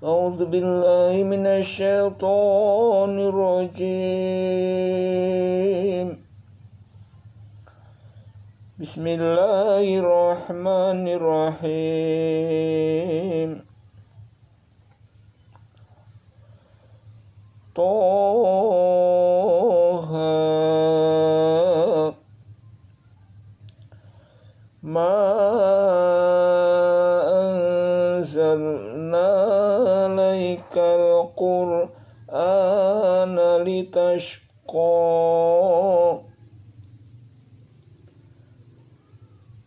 A'udzu billahi minasyaitonir rajim. Bismillahirrahmanirrahim. Toha ma anzalna alaikal qur'ana litashqa.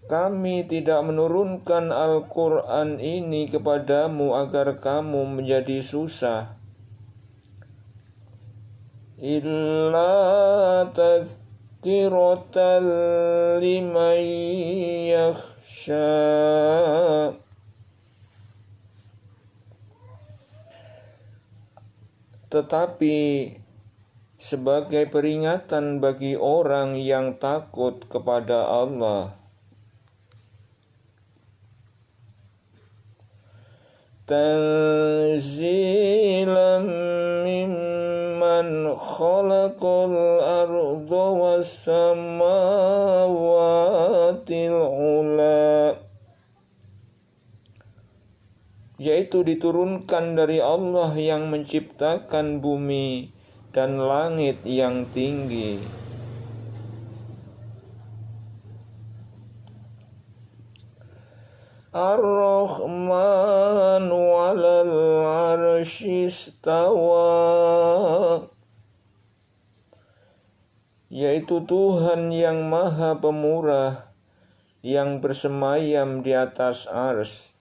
Kami tidak menurunkan Al-Quran ini kepadamu agar kamu menjadi susah. Illa tazkiratan liman yakhsha. Tetapi sebagai peringatan bagi orang yang takut kepada Allah. Tanzilan mimman khalaqal arda was samawatil ula, yaitu diturunkan dari Allah yang menciptakan bumi dan langit yang tinggi. Ar-Rahmanu 'alal 'arsy istawa, yaitu Tuhan yang Maha Pemurah yang bersemayam di atas arsy.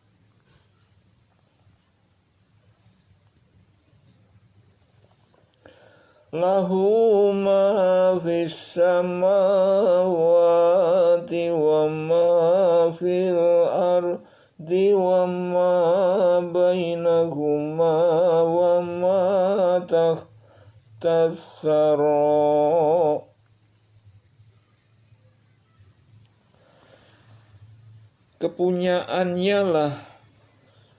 Lahu ma fis samawati wa ma fil ardi wa ma bainahuma wa ma tahta tsara. Kepunyaannya lah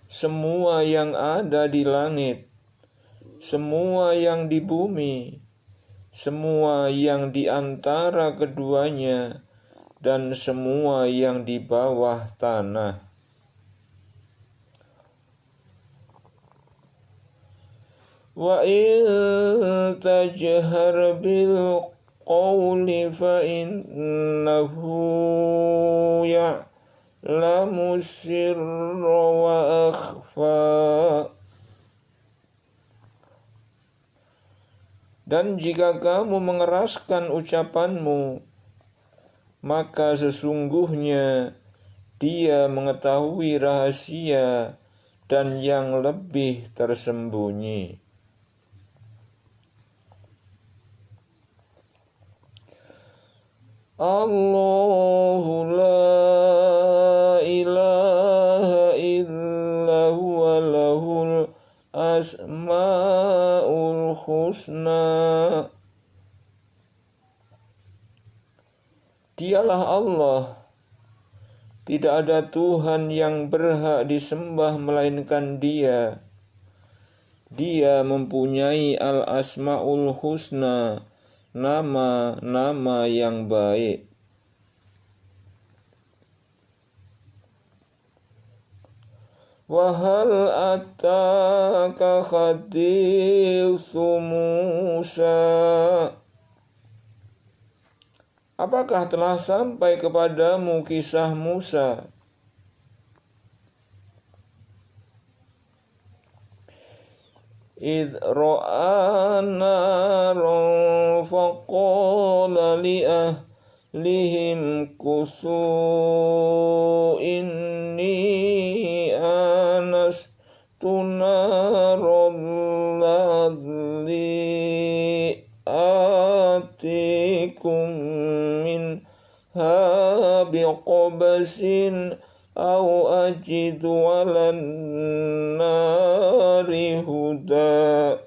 semua yang ada di langit, semua yang di bumi, semua yang di antara keduanya, dan semua yang di bawah tanah. Wa in tajhar bil qawli fa innahu ya'lamu sirra wa akhfa. Dan jika kamu mengeraskan ucapanmu, maka sesungguhnya Dia mengetahui rahasia dan yang lebih tersembunyi. Allahu la ilaha illa huwa lahul asma'ul husna. Dialah Allah, tidak ada Tuhan yang berhak disembah melainkan Dia. Dia mempunyai al-asma'ul husna, nama-nama yang baik. Wa hal ataka hadithu Musa. Apakah telah sampai kepadamu kisah Musa? إذ رأى نارا فقال لأهلهم كثوا إني آنست نارا لعلي آتيكم منها بقبس أو أجد على النار هدى.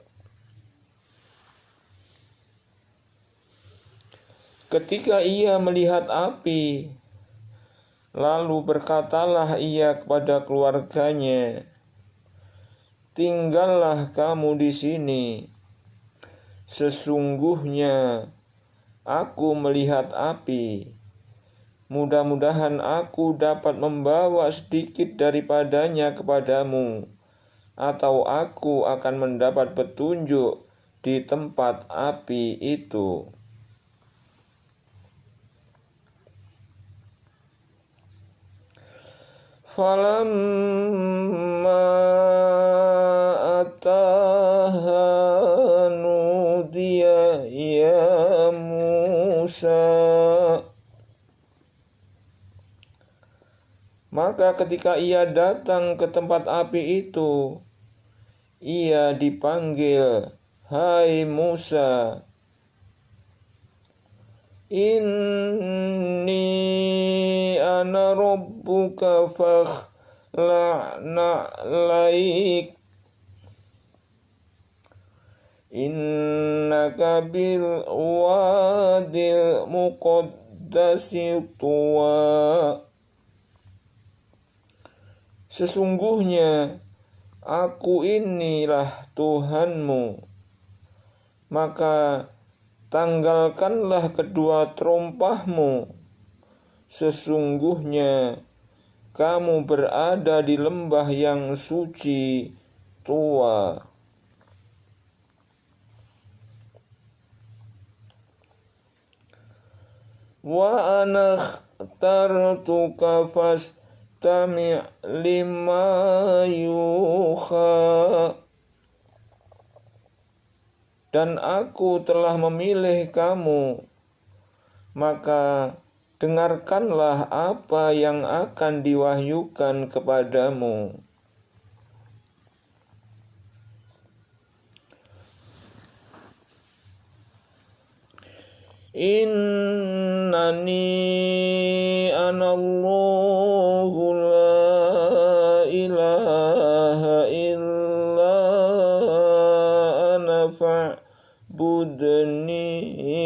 Ketika ia melihat api, lalu berkatalah ia kepada keluarganya, tinggallah kamu di sini. Sesungguhnya aku melihat api. Mudah-mudahan aku dapat membawa sedikit daripadanya kepadamu, atau aku akan mendapat petunjuk di tempat api itu. Falamma ataha nudiya ya Musa. Maka ketika ia datang ke tempat api itu, ia dipanggil, "Hai Musa, inni ana rabbuka fakhla'na 'alaik innaka bil wadil muqaddasi tuwa." Sesungguhnya aku inilah Tuhanmu, maka tanggalkanlah kedua terompahmu. Sesungguhnya kamu berada di lembah yang suci tua. Wa ana ikhtartuka fastami' lima yuha. Dan aku telah memilih kamu, maka dengarkanlah apa yang akan diwahyukan kepadamu. Innani anallahu la ilaha illa ana fa'budni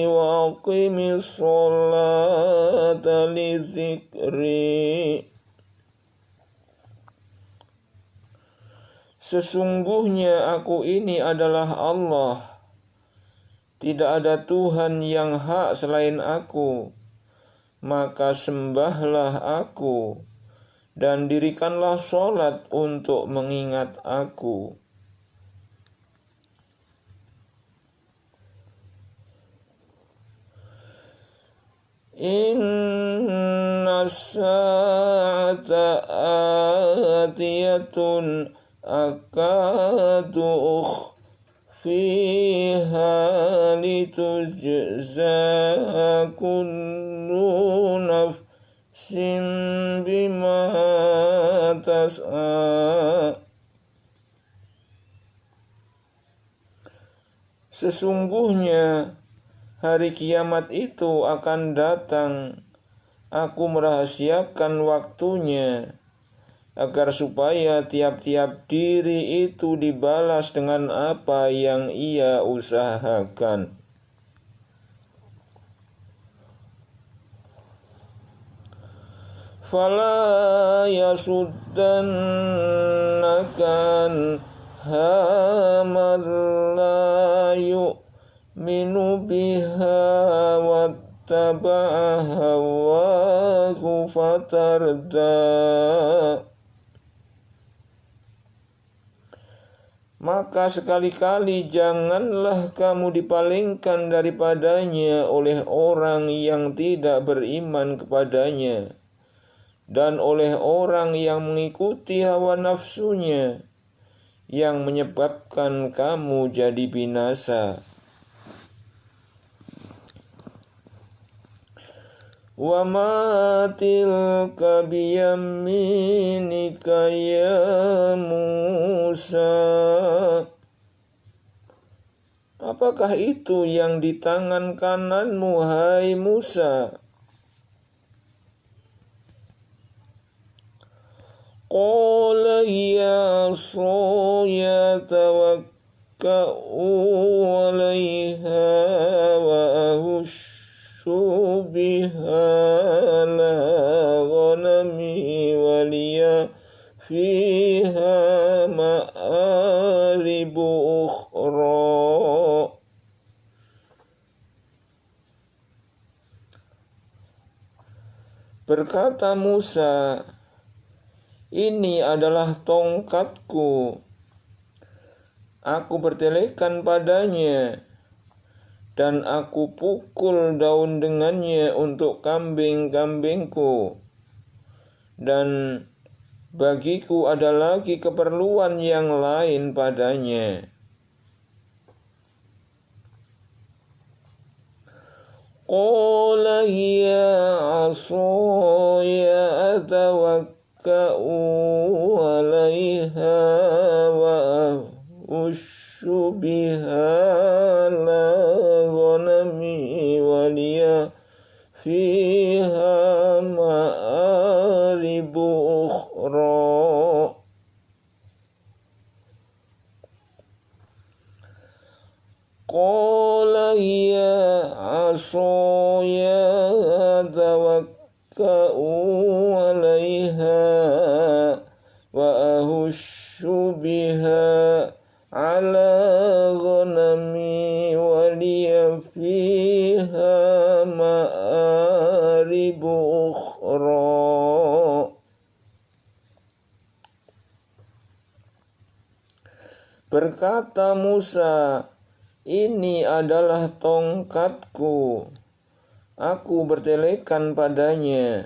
wa aqimis sholata li dzikri. Sesungguhnya aku ini adalah Allah. Tidak ada Tuhan yang hak selain aku, maka sembahlah aku dan dirikanlah sholat untuk mengingat aku. Inna sa'ata atiyatun akadu fiha litujza kullu nafsin bima tas'a. Sesungguhnya hari kiamat itu akan datang. Aku merahasiakan waktunya, agar supaya tiap-tiap diri itu dibalas dengan apa yang ia usahakan. Fala yasuddannakan man la yu'minu biha wattaba'a hawahu fatarda. Maka sekali-kali janganlah kamu dipalingkan daripadanya oleh orang yang tidak beriman kepadanya dan oleh orang yang mengikuti hawa nafsunya, yang menyebabkan kamu jadi binasa. Wa ma tilka biyaminika ya Musa. Apakah itu yang di tangan kananmu, hai Musa? Qala ya asaya tawakka'u 'alaiha wa ahushu biha la ghanami waliya fiha ma'a Berkata Musa, ini adalah tongkatku. Aku bertelekan padanya, dan aku pukul daun dengannya untuk kambing-kambingku. Dan bagiku ada lagi keperluan yang lain padanya. Qala hiya asaya atawakka'u 'alaiha wa ahussu biha la ghanami wa liya fiha ma'aribu ukhra. Qala hiya asaya atawakka'u 'alaiha wa ahussu biha 'ala ghanami wa liya fiha ma'aribu ukhra. Berkata Musa, ini adalah tongkatku. Aku bertelekan padanya,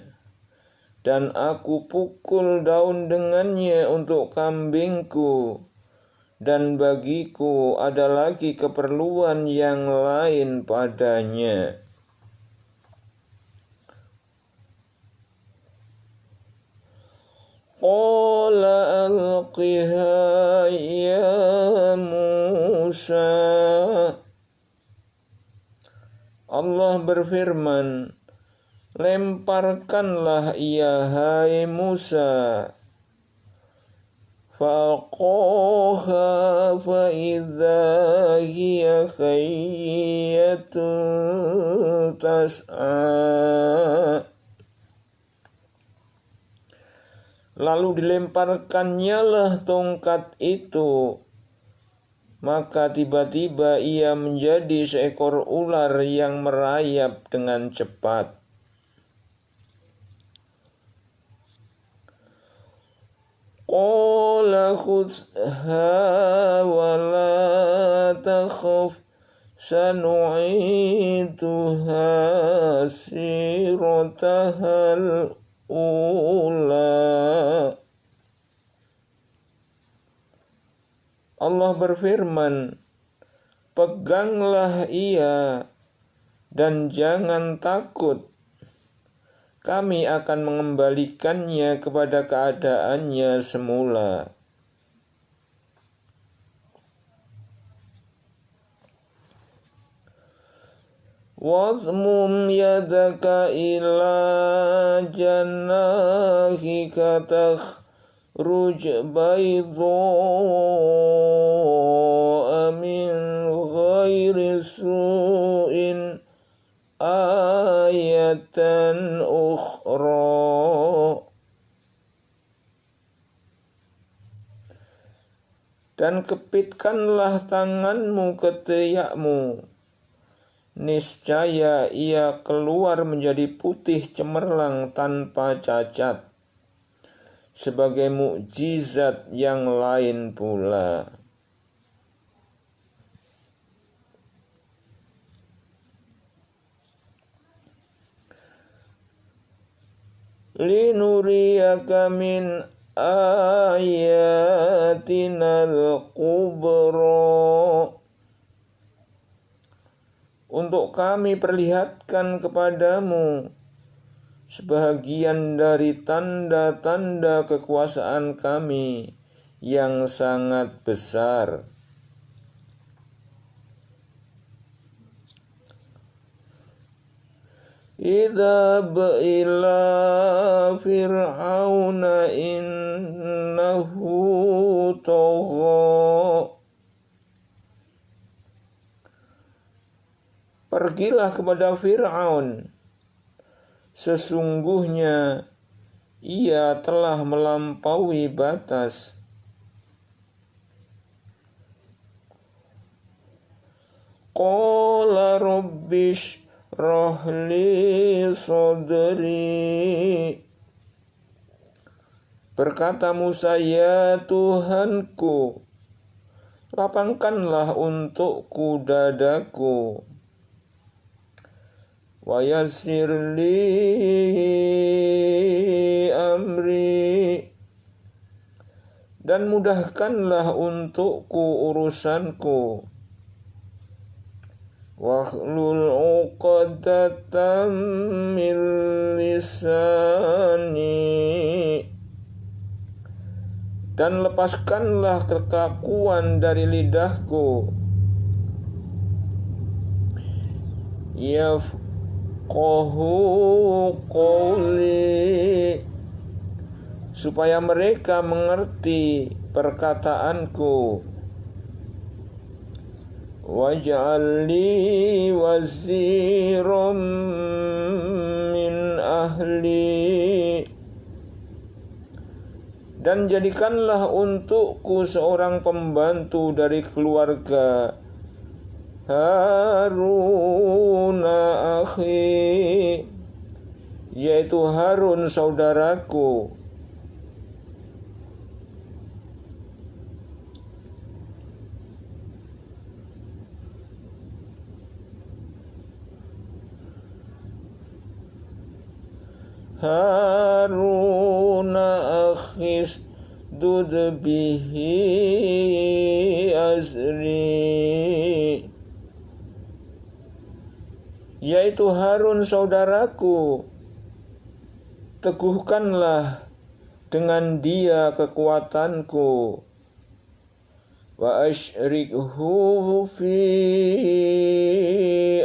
dan aku pukul daun dengannya untuk kambingku. Dan bagiku ada lagi keperluan yang lain padanya. Qala alqiha ya Musa. Allah berfirman, lemparkanlah ia hai Musa. Fa'alqaha fa'idha hiya khayyatun tas'a. Lalu dilemparkannya lah tongkat itu, maka tiba-tiba ia menjadi seekor ular yang merayap dengan cepat. Qala khudhha wa la takhaf sanu'iduha siratahal ula. Allah berfirman, peganglah ia dan jangan takut. Kami akan mengembalikannya kepada keadaannya semula. Wadmum yadaka ila jannahika takhruj baydha'a min ghairi su'in ayatan ukhra. Dan kepitkanlah tanganmu ke teyakmu, niscaya ia keluar menjadi putih cemerlang tanpa cacat, sebagai mukjizat yang lain pula. Linuriyaka min ayatinal kubra. Untuk kami perlihatkan kepadamu sebahagian dari tanda-tanda kekuasaan kami yang sangat besar. Idhab ila fir'auna innahu tagha. Pergilah kepada Fir'aun, sesungguhnya ia telah melampaui batas. Qala rabbish rohli sodri. Berkata Musa, ya Tuhanku, lapangkanlah untukku dadaku. Wa yassir li amri, dan mudahkanlah untukku urusanku. Wahlul 'uqdatam min lisani, dan lepaskanlah kekakuan dari lidahku. Yafqahu qawli, supaya mereka mengerti perkataanku. Waj'al li waziran min ahli, dan jadikanlah untukku seorang pembantu dari keluarga Harun akhi, yaitu Harun saudaraku. Harun akhis dud bihi azri, yaitu Harun saudaraku, teguhkanlah dengan dia kekuatanku. Wa asyrikhu fi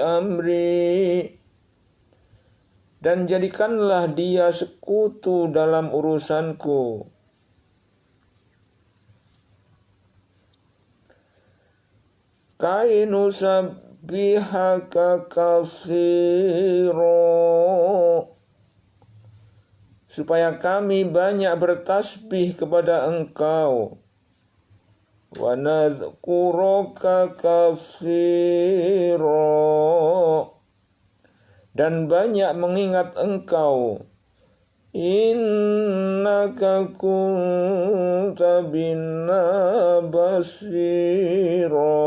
amri, dan jadikanlah dia sekutu dalam urusanku. Kainu sabbihaka katsira, supaya kami banyak bertasbih kepada Engkau. Wa nadhkuraka katsira, dan banyak mengingat Engkau. Innaka kunta bina basira,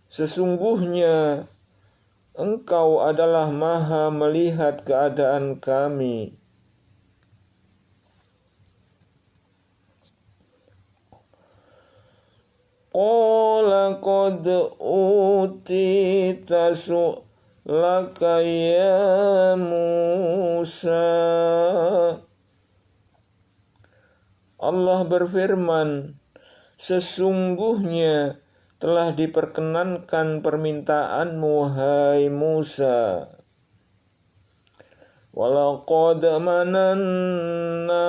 sesungguhnya Engkau adalah maha melihat keadaan kami. Qala qad utita su'laka ya Musa. Allah berfirman, sesungguhnya telah diperkenankan permintaanmu, hai Musa. Walaqad mananna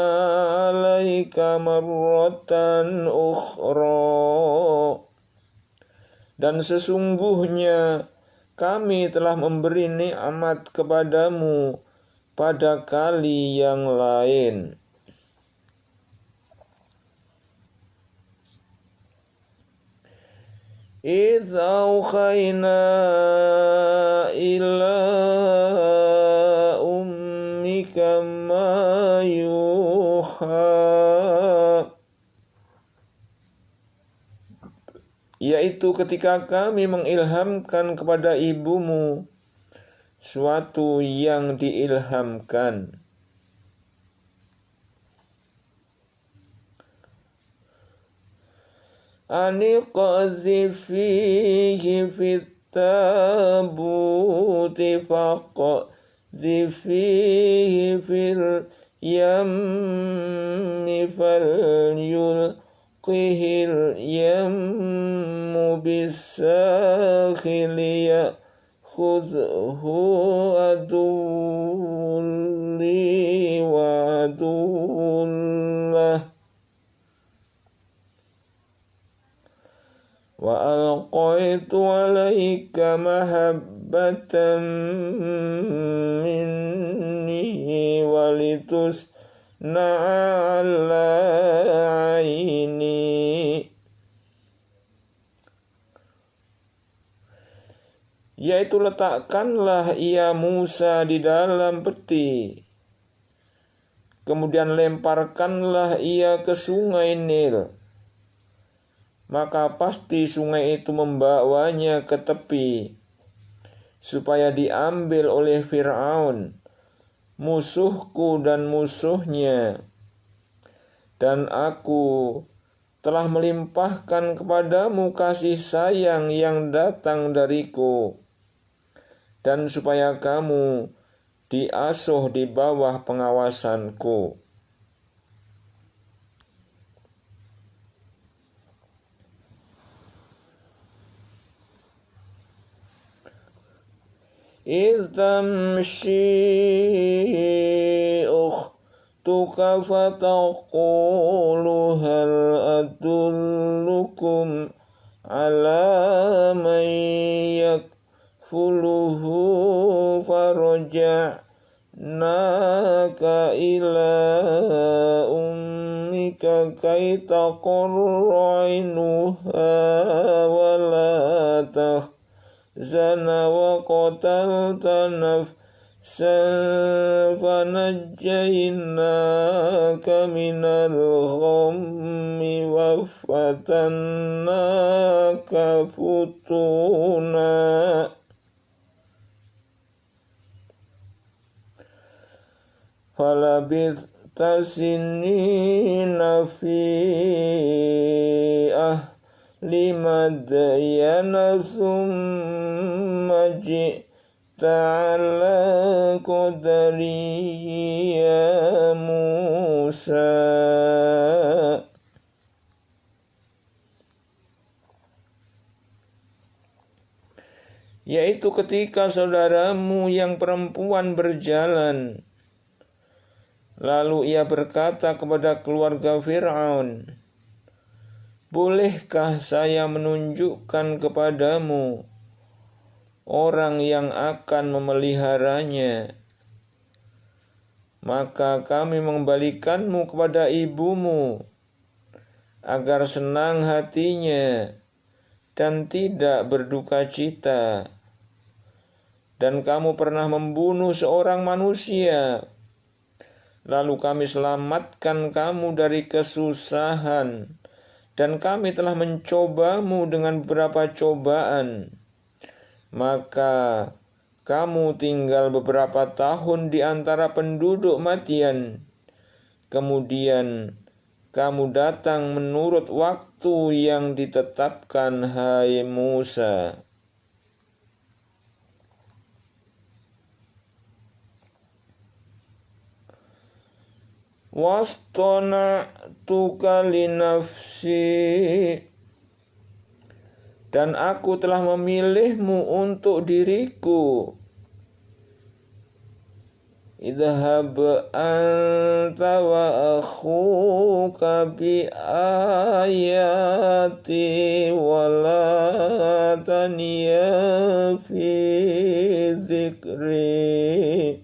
'alaika marratan ukhra, dan sesungguhnya kami telah memberi nikmat kepadamu pada kali yang lain. إِذْ أَوْحَيْنَا إِلَىٰ أُمِّكَ مَا يُوحَىٰ, yaitu ketika kami mengilhamkan kepada ibumu suatu yang diilhamkan. Aniqadhifihi fit tabuti faqadhifihi fil yammi falyulqihil yammu bisakhili ya'khudhu aduwwulli wa aduwwullah. Wa alqaitu 'alaika mahabbatan minni walitusna'a 'ala 'aini. yaitu letakkanlah ia Musa di dalam peti, kemudian lemparkanlah ia ke sungai Nil, maka pasti sungai itu membawanya ke tepi, supaya diambil oleh Fir'aun, musuhku dan musuhnya. Dan aku telah melimpahkan kepadamu kasih sayang yang datang dariku, dan supaya kamu diasuh di bawah pengawasanku. إذ تمشي أختك فتقول هل أدلكم على من يكفله فرجعناك إلى أمك كي تقر عينها ولا تحزن وقتلت نفسا فنجيناك من الغم وفتناك فتونا فلبثت سنين في أهل مدين ثم جئت على قدري يا موسى. Yaitu ketika saudaramu yang perempuan berjalan, lalu ia berkata kepada keluarga Fir'aun, bolehkah saya menunjukkan kepadamu orang yang akan memeliharanya? Maka kami mengembalikanmu kepada ibumu, agar senang hatinya dan tidak berduka cita. Dan kamu pernah membunuh seorang manusia, lalu kami selamatkan kamu dari kesusahan, dan kami telah mencobamu dengan beberapa cobaan. Maka kamu tinggal beberapa tahun di antara penduduk Madian. Kemudian kamu datang menurut waktu yang ditetapkan, hai Musa. Wastona'tuka linafsi, dan aku telah memilihmu untuk diriku. Idhhab anta wa akhuka bi ayati wa la taniya fi zikri.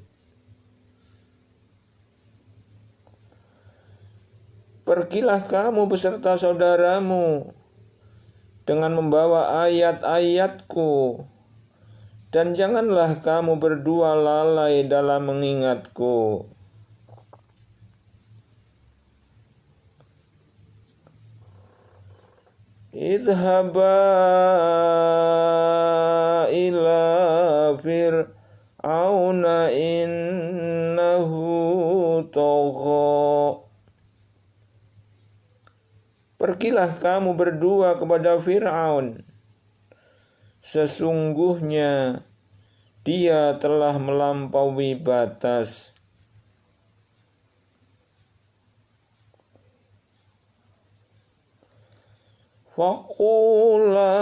Pergilah kamu beserta saudaramu dengan membawa ayat-ayatku, dan janganlah kamu berdua lalai dalam mengingatku. Idhaba ila fir'auna innahu tagha. Pergilah kamu berdua kepada Fir'aun, sesungguhnya dia telah melampaui batas. Faqula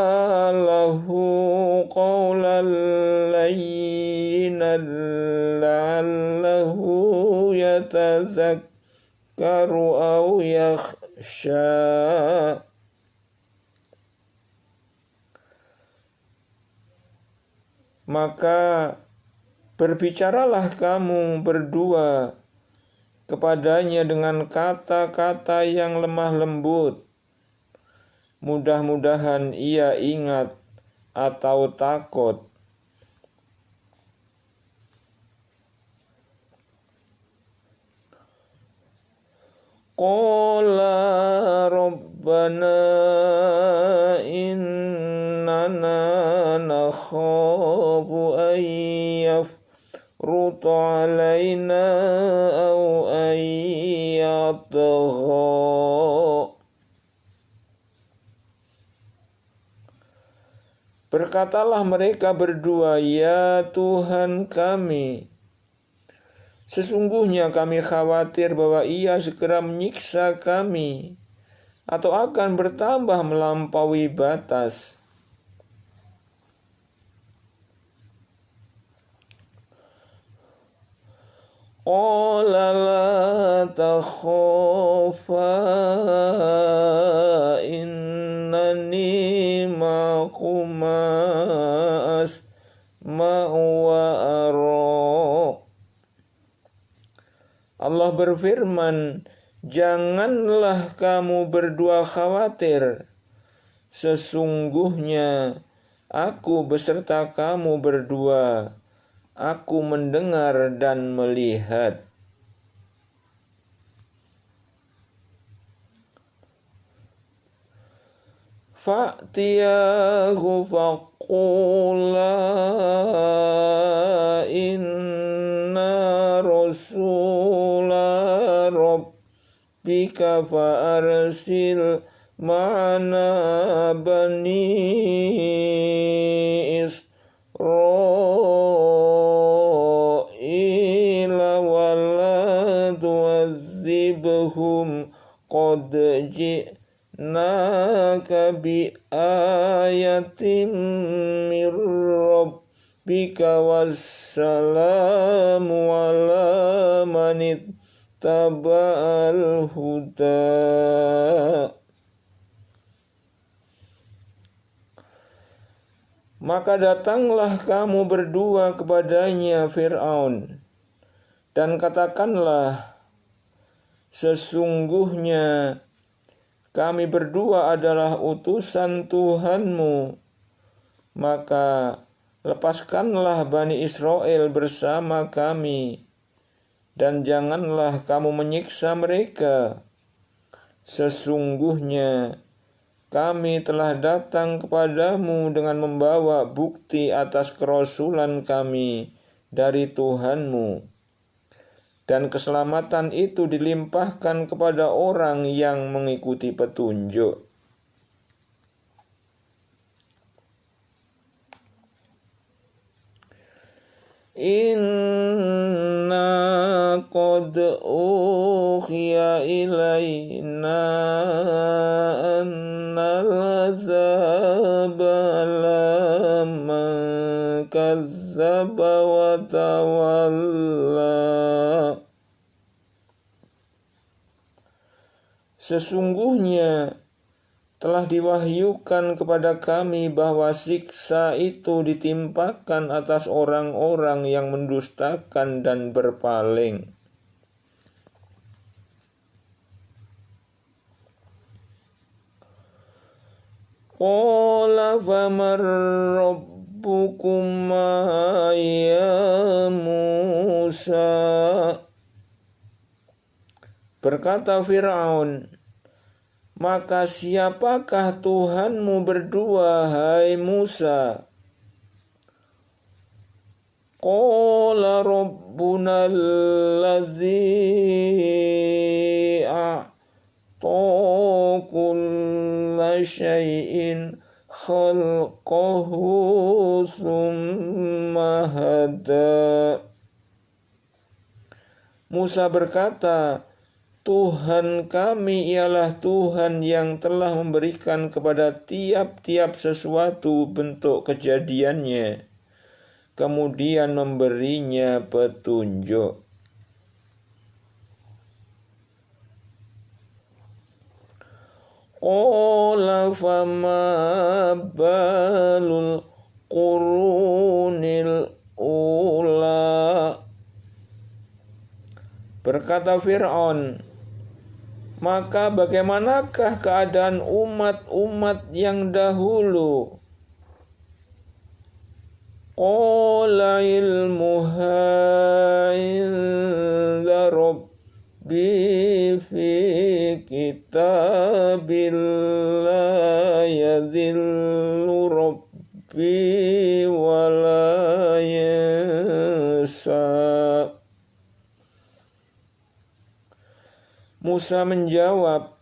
lahu qawlan layyinan la'allahu yatadhakkaru aw yakhsha. Maka berbicaralah kamu berdua kepadanya dengan kata-kata yang lemah lembut. Mudah-mudahan ia ingat atau takut. Qala rabbana innana nakhafu an yafruta alaina aw an yatgha. Berkatalah mereka berdua, ya Tuhan kami, sesungguhnya kami khawatir bahwa Ia segera menyiksa kami atau akan bertambah melampaui batas. Qala la takhafa innani ma'akuma asma'u wa ara. Allah berfirman, janganlah kamu berdua khawatir, sesungguhnya aku beserta kamu berdua, aku mendengar dan melihat. Fa'tiyahu faqula inna rasula rabbika fa'arsil ma'ana bani Israila wa la tu'adzibhum qad ji'naka bi ayatin mir rabbika wassalamu ala man ittaba'al huda. Maka datanglah kamu berdua kepadanya Fir'aun, dan katakanlah, sesungguhnya kami berdua adalah utusan Tuhanmu, maka lepaskanlah Bani Israel bersama kami, dan janganlah kamu menyiksa mereka. Sesungguhnya kami telah datang kepadamu dengan membawa bukti atas kerasulan kami dari Tuhanmu, dan keselamatan itu dilimpahkan kepada orang yang mengikuti petunjuk. Inna qad ukhiya ilayna annal azaba laman kazzaba wa tawalla. Sesungguhnya telah diwahyukan kepada kami bahwa siksa itu ditimpakan atas orang-orang yang mendustakan dan berpaling. Qala faman rabbukuma ya Musa. Berkata Fir'aun, maka siapakah Tuhanmu berdua, hai Musa? Qala rabbuna alladzi a'ta kulla syai'in khalqahu thumma hada. Musa berkata, Tuhan kami ialah Tuhan yang telah memberikan kepada tiap-tiap sesuatu bentuk kejadiannya, kemudian memberinya petunjuk. Qala fama balul qurunil ula. Berkata Fir'aun, maka bagaimanakah keadaan umat-umat yang dahulu? Qala ilmuha inda rabbi fi kitabillah yadhillu rabbi wa la yansa. Musa menjawab,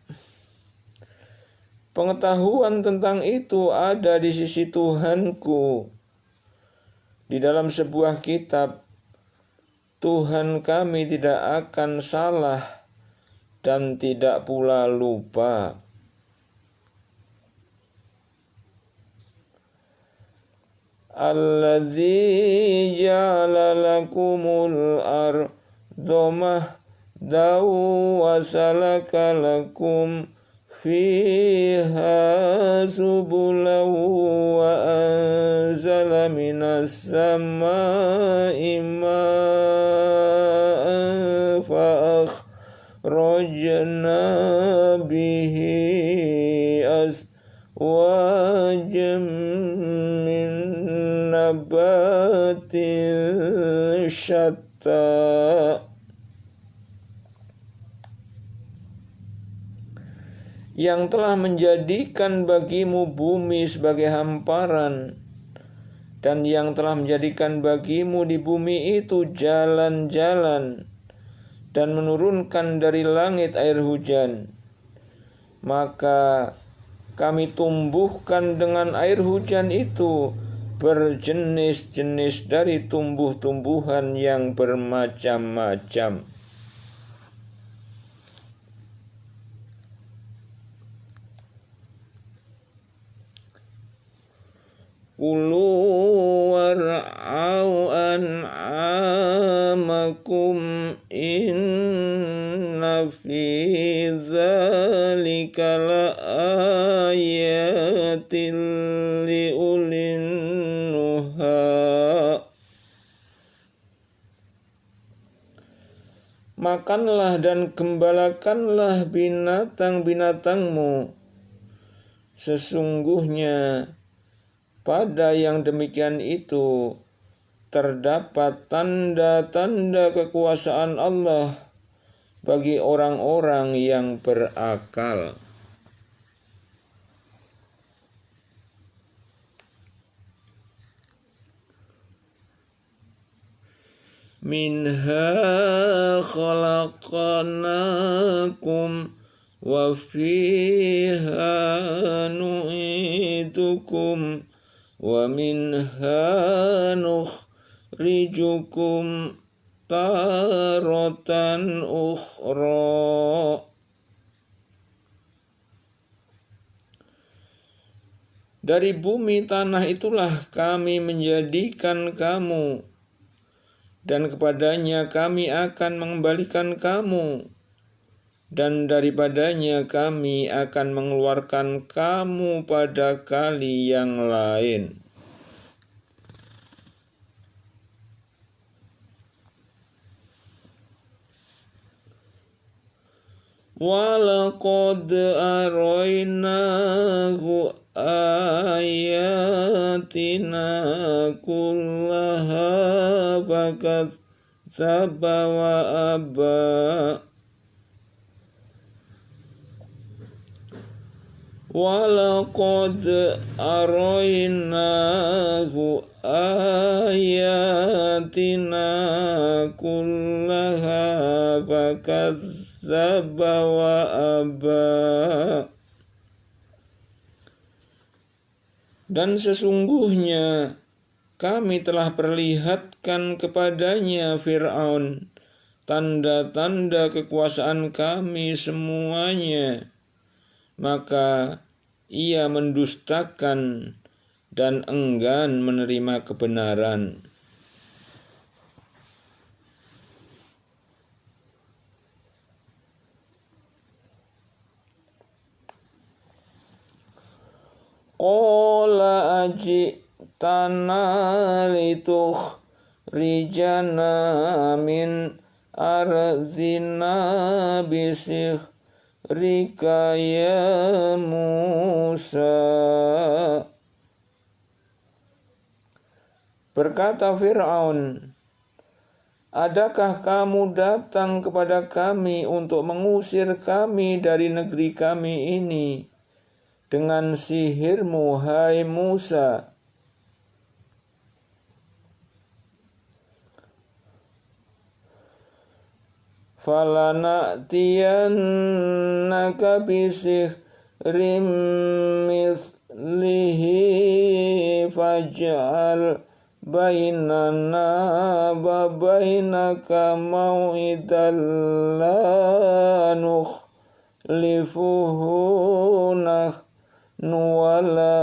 pengetahuan tentang itu ada di sisi Tuhanku. Di dalam sebuah kitab, Tuhan kami tidak akan salah dan tidak pula lupa. Alladzi ja'ala lakumul arda mahdaw wa salaka lakum fiha subulan wa anzala minas samai ma'an fa akhrajna bihi azwajan min nabatin syatta. Yang telah menjadikan bagimu bumi sebagai hamparan, dan yang telah menjadikan bagimu di bumi itu jalan-jalan, dan menurunkan dari langit air hujan. Maka kami tumbuhkan dengan air hujan itu berjenis-jenis dari tumbuh-tumbuhan yang bermacam-macam. Kulu war'au an'amakum inna fi dzalika laayatin liulin nuha. Makanlah dan gembalakanlah binatang-binatangmu. Sesungguhnya pada yang demikian itu terdapat tanda-tanda kekuasaan Allah bagi orang-orang yang berakal. Minha khalaqnakum wa fiha nu'idukum wa minha nukhrijukum taratan ukhra. Dari bumi tanah itulah kami menjadikan kamu, dan kepadanya kami akan mengembalikan kamu, dan daripadanya kami akan mengeluarkan kamu pada kali yang lain. Walaqad arainahu ayatina kullaha fakadzdzaba wa aba. Walaqad arainahu ayatina kullaha fakadzdzaba wa aba. Dan sesungguhnya kami telah perlihatkan kepadanya Fir'aun tanda-tanda kekuasaan kami semuanya, maka ia mendustakan dan enggan menerima kebenaran. Qala ajitana litukhrijana min ardina bisihrika ya Musa. Berkata Fir'aun, Adakah kamu datang kepada kami untuk mengusir kami dari negeri kami ini dengan sihirmu, hai Musa? Falana'tiyannaka bisihrim mithlihi faj'al bainana wa bainaka mau'idan la nukhlifuhu nahnu wala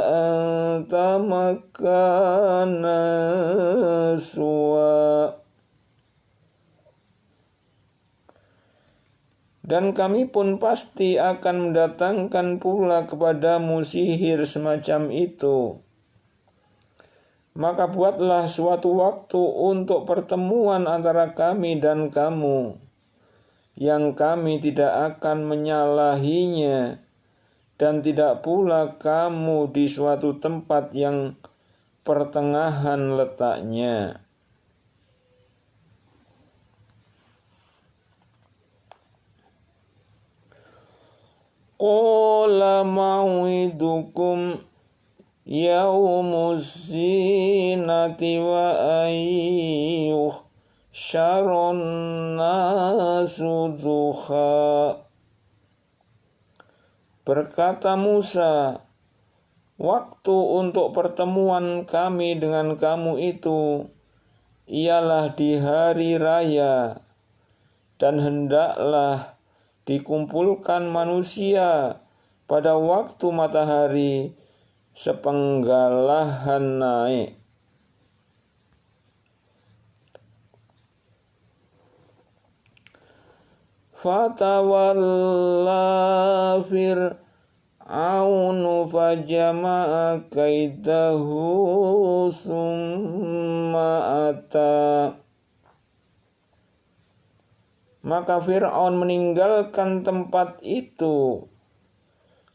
anta makanan suwa. Dan kami pun pasti akan mendatangkan pula kepadamu sihir semacam itu. Maka buatlah suatu waktu untuk pertemuan antara kami dan kamu, yang kami tidak akan menyalahinya, dan tidak pula kamu di suatu tempat yang pertengahan letaknya. Qala mau'idukum yaumuz zinati wa ayyuh syaron nasu duha. Berkata Musa, waktu untuk pertemuan kami dengan kamu itu ialah di hari raya, dan hendaklah dikumpulkan manusia pada waktu matahari sepenggalahan naik. Fatawalla Fir'aunu fajama'a kaidahu summa ata. Maka Fir'aun meninggalkan tempat itu,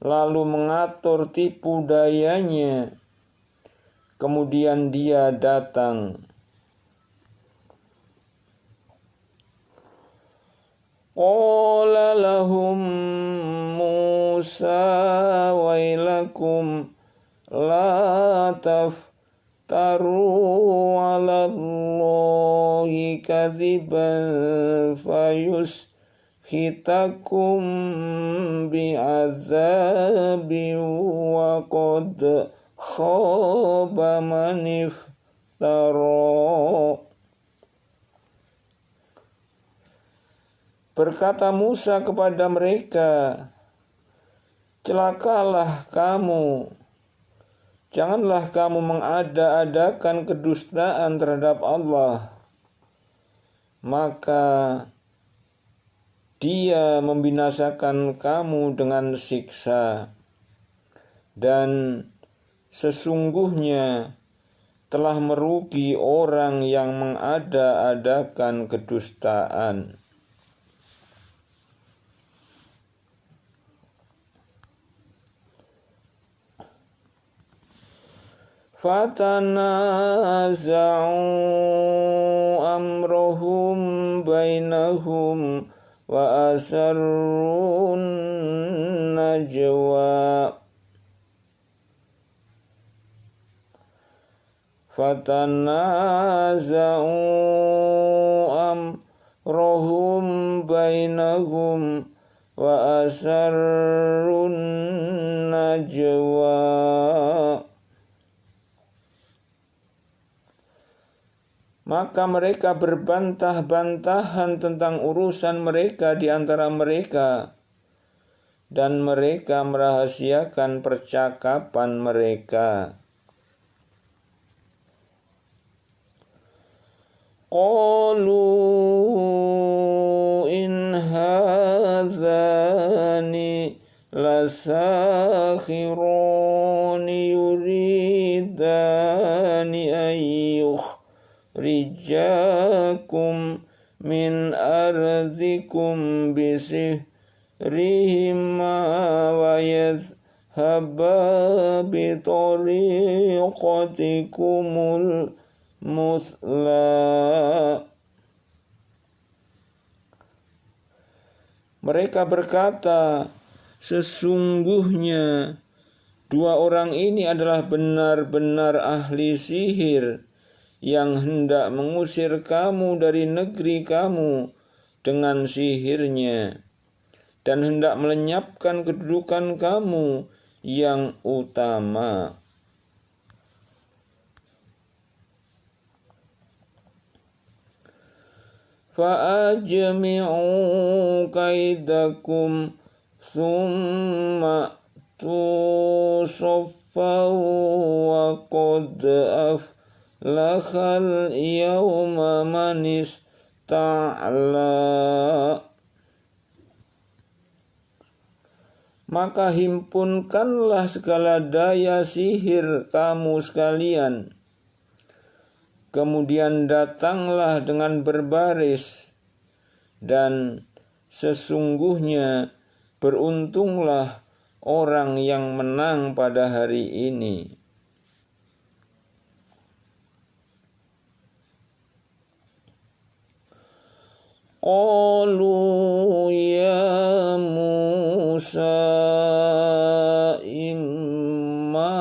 lalu mengatur tipu dayanya. Kemudian dia datang. Qala lahum Musa wailakum la taftaru 'ala Allahi kadziban fayuskhitakum bi'adzabin wa qad khaba man iftara. Berkata Musa kepada mereka, celakalah kamu, janganlah kamu mengada-adakan kedustaan terhadap Allah, maka Dia membinasakan kamu dengan siksa, dan sesungguhnya telah merugi orang yang mengada-adakan kedustaan. Fatanaza'u amrohum bainahum wa asarrun najwa. Fatanaza'u amrohum bainahum wa asarrun najwa. Maka mereka berbantah-bantahan tentang urusan mereka di antara mereka, dan mereka merahasiakan percakapan mereka. Qalu in hadzani lasakhirani yuridani ayyuh rijakum min ardikum bisihrihim wa yadhhaba bitariqatikumul muthla. Mereka berkata, sesungguhnya dua orang ini adalah benar-benar ahli sihir yang hendak mengusir kamu dari negeri kamu dengan sihirnya dan hendak melenyapkan kedudukan kamu yang utama. Fa'ajmi'u kaidakum thumma tusaffaw wa qad aflahal yawma manis ta'ala. Maka himpunkanlah segala daya sihir kamu sekalian. Kemudian datanglah dengan berbaris, dan sesungguhnya beruntunglah orang yang menang pada hari ini. Qalu ya Musa imma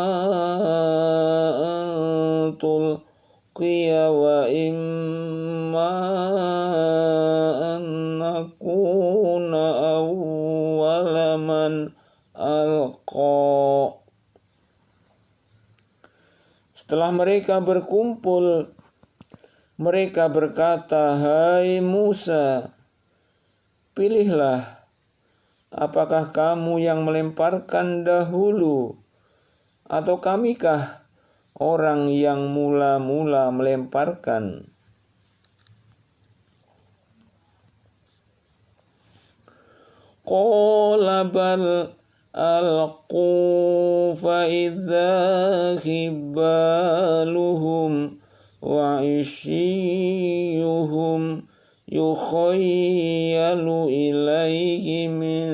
antul qiya wa imma an nakuna awwala man alqa. Setelah mereka berkumpul, mereka berkata, "Hai Musa, pilihlah, apakah kamu yang melemparkan dahulu, atau kamikah orang yang mula-mula melemparkan?" Qala bal alqu fa idza hibaluhum wa isyuhum yukhayyalu ilaihi min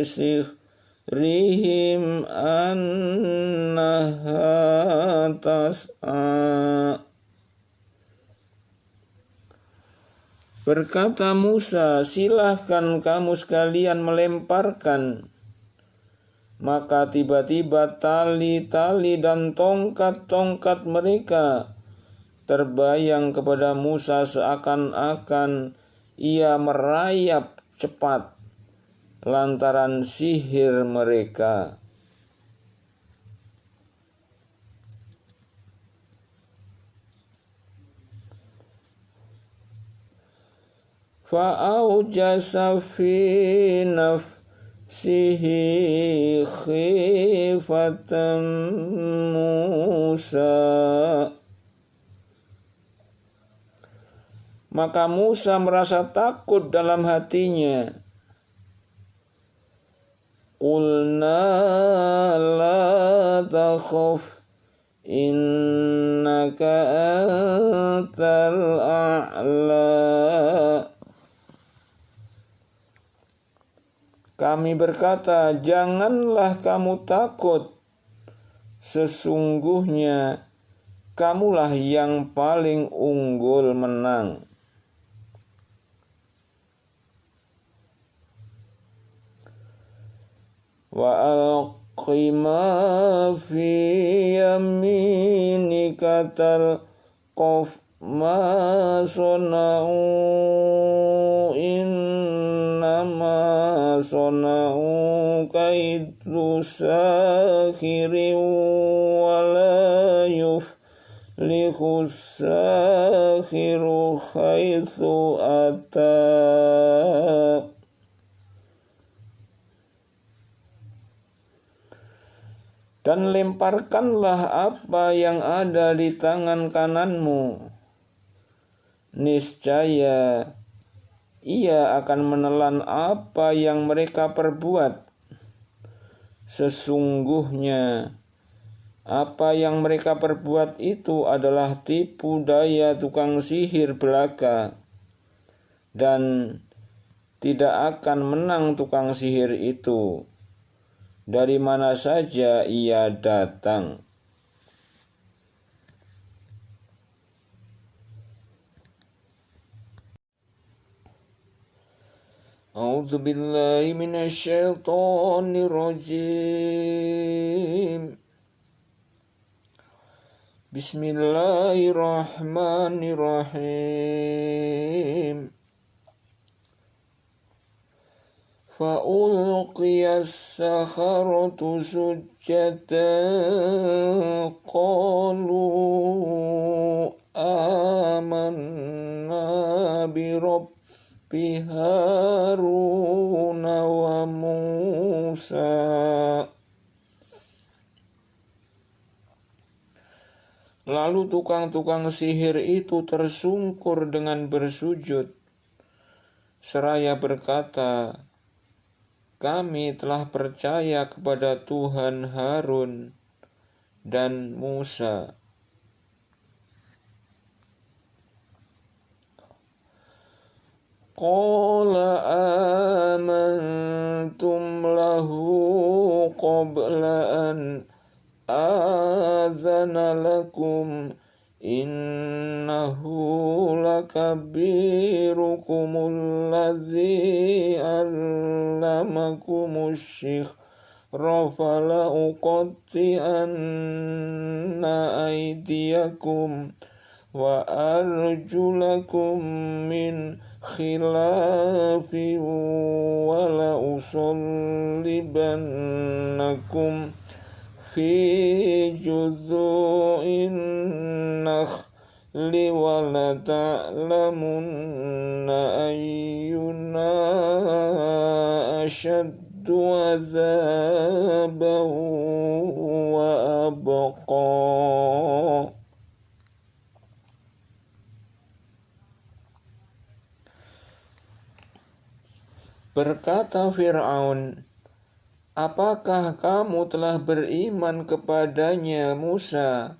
sihrihim annaha tas'a. Berkata Musa, silahkan kamu sekalian melemparkan. Maka tiba-tiba tali-tali dan tongkat-tongkat mereka terbayang kepada Musa seakan-akan ia merayap cepat lantaran sihir mereka. Fa'aujasa fi nafsihi khifatan Musa. Maka Musa merasa takut dalam hatinya. Qulna la takhaf innaka antal a'la. Kami berkata, janganlah kamu takut, sesungguhnya kamulah yang paling unggul menang. Wa alqi ma fi yaminika talqaf ma sona'u innama sona'u kaidu sakhiri wa la yuflihu sakhiru haitsu ata. Dan lemparkanlah apa yang ada di tangan kananmu. Niscaya ia akan menelan apa yang mereka perbuat. Sesungguhnya apa yang mereka perbuat itu adalah tipu daya tukang sihir belaka, dan tidak akan menang tukang sihir itu dari mana saja ia datang. A'udzu billahi minasyaitonir rajim. Bismillahirrahmanirrahim. Fa'ulqiyas sakharatu sujjatan qalu amanna bi rabbi Haruna wa Musa. Lalu tukang-tukang sihir itu tersungkur dengan bersujud, seraya berkata, kami telah percaya kepada Tuhan Harun dan Musa. Qala amantum lahu qabla an adzana lakum innahu lakabirukumul ladzi allamakumus sihra fala uqatti'anna aydiyakum wa arjulakum min khilafin wa la usallibannakum fi judhu'in nakhli wa la ta'lamunna ayyuna ashaddu adzaban wa abqa. Berkata Fir'aun, apakah kamu telah beriman kepadanya Musa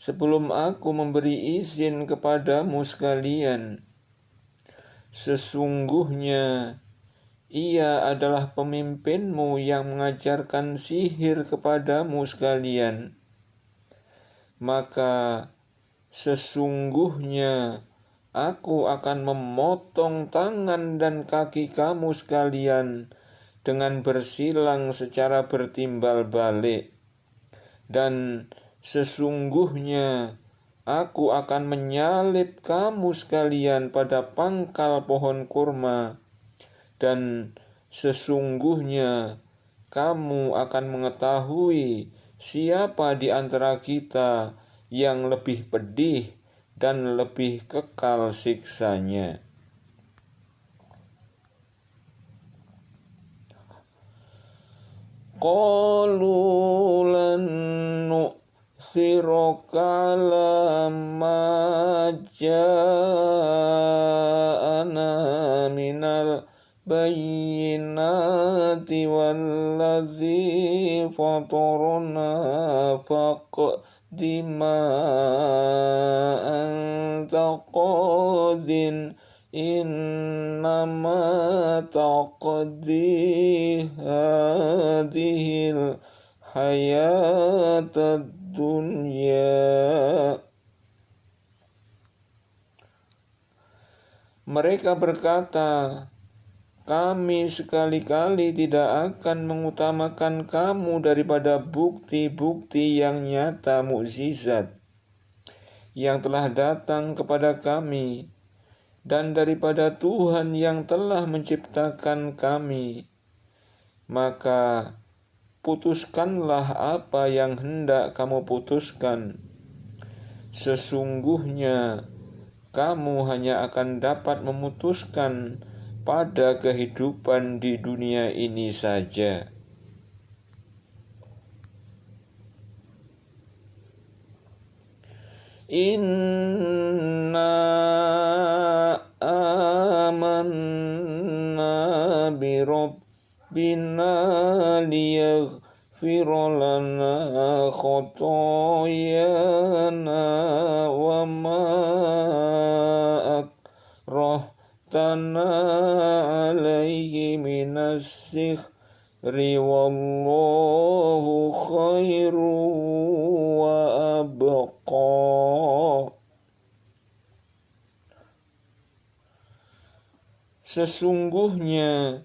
sebelum aku memberi izin kepadamu sekalian? Sesungguhnya ia adalah pemimpinmu yang mengajarkan sihir kepadamu sekalian. Maka sesungguhnya aku akan memotong tangan dan kaki kamu sekalian dengan bersilang secara bertimbal balik. Dan sesungguhnya aku akan menyalib kamu sekalian pada pangkal pohon kurma. Dan sesungguhnya kamu akan mengetahui siapa di antara kita yang lebih pedih dan lebih kekal siksanya. Qalu lan nu'thiraka ala ma ja'ana minal bayyinati walladzi fatarna faqdi ma anta qadin innama taqdi hadhil hayatad dunya. Mereka berkata, kami sekali-kali tidak akan mengutamakan kamu daripada bukti-bukti yang nyata mukjizat yang telah datang kepada kami dan daripada Tuhan yang telah menciptakan kami. Maka putuskanlah apa yang hendak kamu putuskan. Sesungguhnya kamu hanya akan dapat memutuskan pada kehidupan di dunia ini saja. Inna amanna bi rabbina liyaghfira lana khotoyana wa ma akrahtana alaihi minas sihri wallahu khairu wa abqa. Sesungguhnya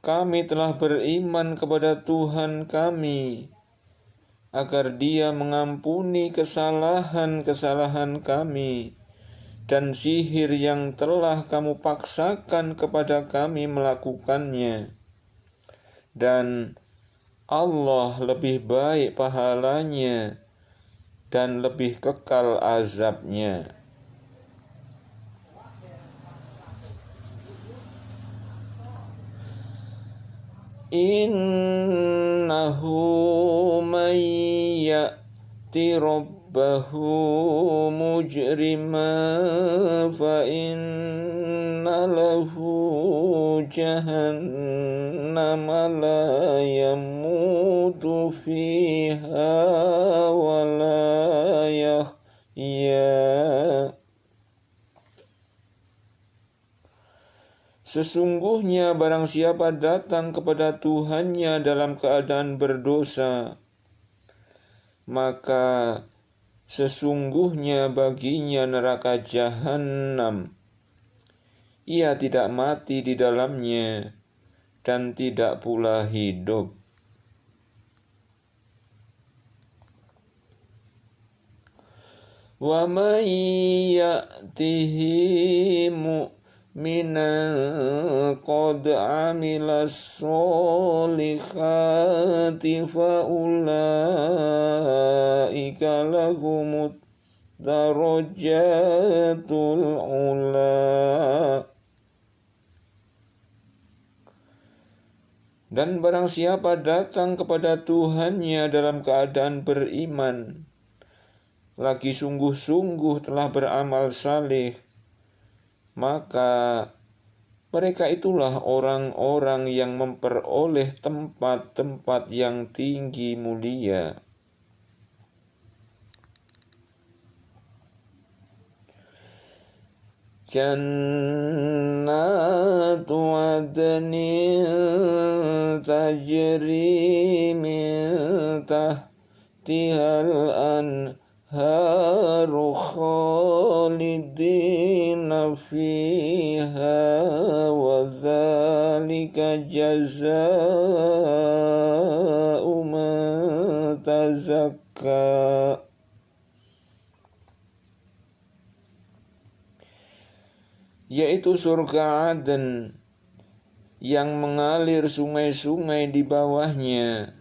kami telah beriman kepada Tuhan kami, agar Dia mengampuni kesalahan-kesalahan kami, dan sihir yang telah kamu paksakan kepada kami melakukannya. Dan Allah lebih baik pahalanya dan lebih kekal azabnya. Innahu man ya'ti rabbahu mujriman fa inna lahu jahannama la yamutu fiha wa la yahya. Sesungguhnya barang siapa datang kepada Tuhannya dalam keadaan berdosa, maka sesungguhnya baginya neraka jahanam. Ia tidak mati di dalamnya dan tidak pula hidup. Wa may ya'tihi minan qad amilas solihati fa ulaika lahumud darajatul ula. Dan barang siapa datang kepada Tuhannya dalam keadaan beriman, lagi sungguh-sungguh telah beramal saleh, maka mereka itulah orang-orang yang memperoleh tempat-tempat yang tinggi mulia. Jannatu adnin tajri min tahtihal anharu khalidina fiha wa dzalika jazaa'u man tazakka. Yaitu surga Aden yang mengalir sungai-sungai di bawahnya.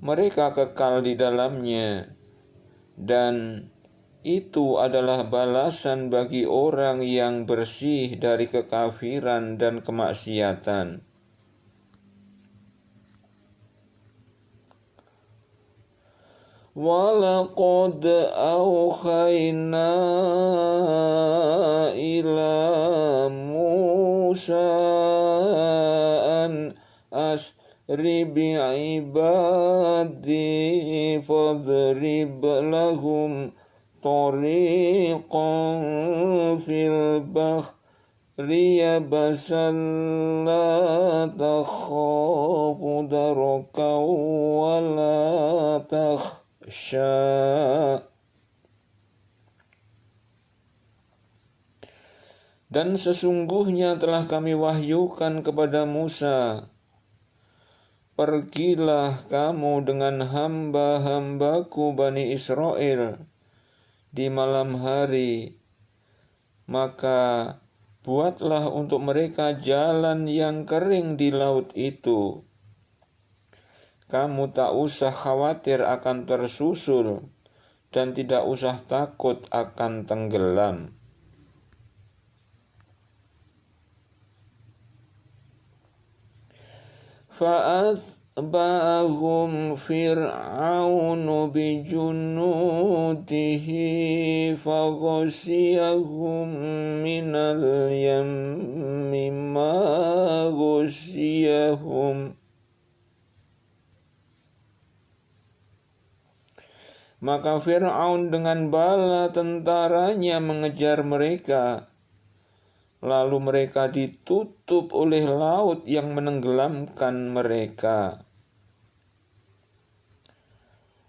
Mereka kekal di dalamnya, dan itu adalah balasan bagi orang yang bersih dari kekafiran dan kemaksiatan. Walaqad awhayna ila Musa an asri bi'ibadi fadrib lahum tariqan fil bahri yabasan la takhafu daraka wa la Dan sesungguhnya telah kami wahyukan kepada Musa, pergilah kamu dengan hamba-hambaku Bani Israel di malam hari, maka buatlah untuk mereka jalan yang kering di laut itu. Kamu tak usah khawatir akan tersusul dan tidak usah takut akan tenggelam. Fa'atba'ahum fir'aunu bijunudihi faghasiyahum minal yammi ma ghasiyahum. Maka Fir'aun dengan bala tentaranya mengejar mereka, lalu mereka ditutup oleh laut yang menenggelamkan mereka.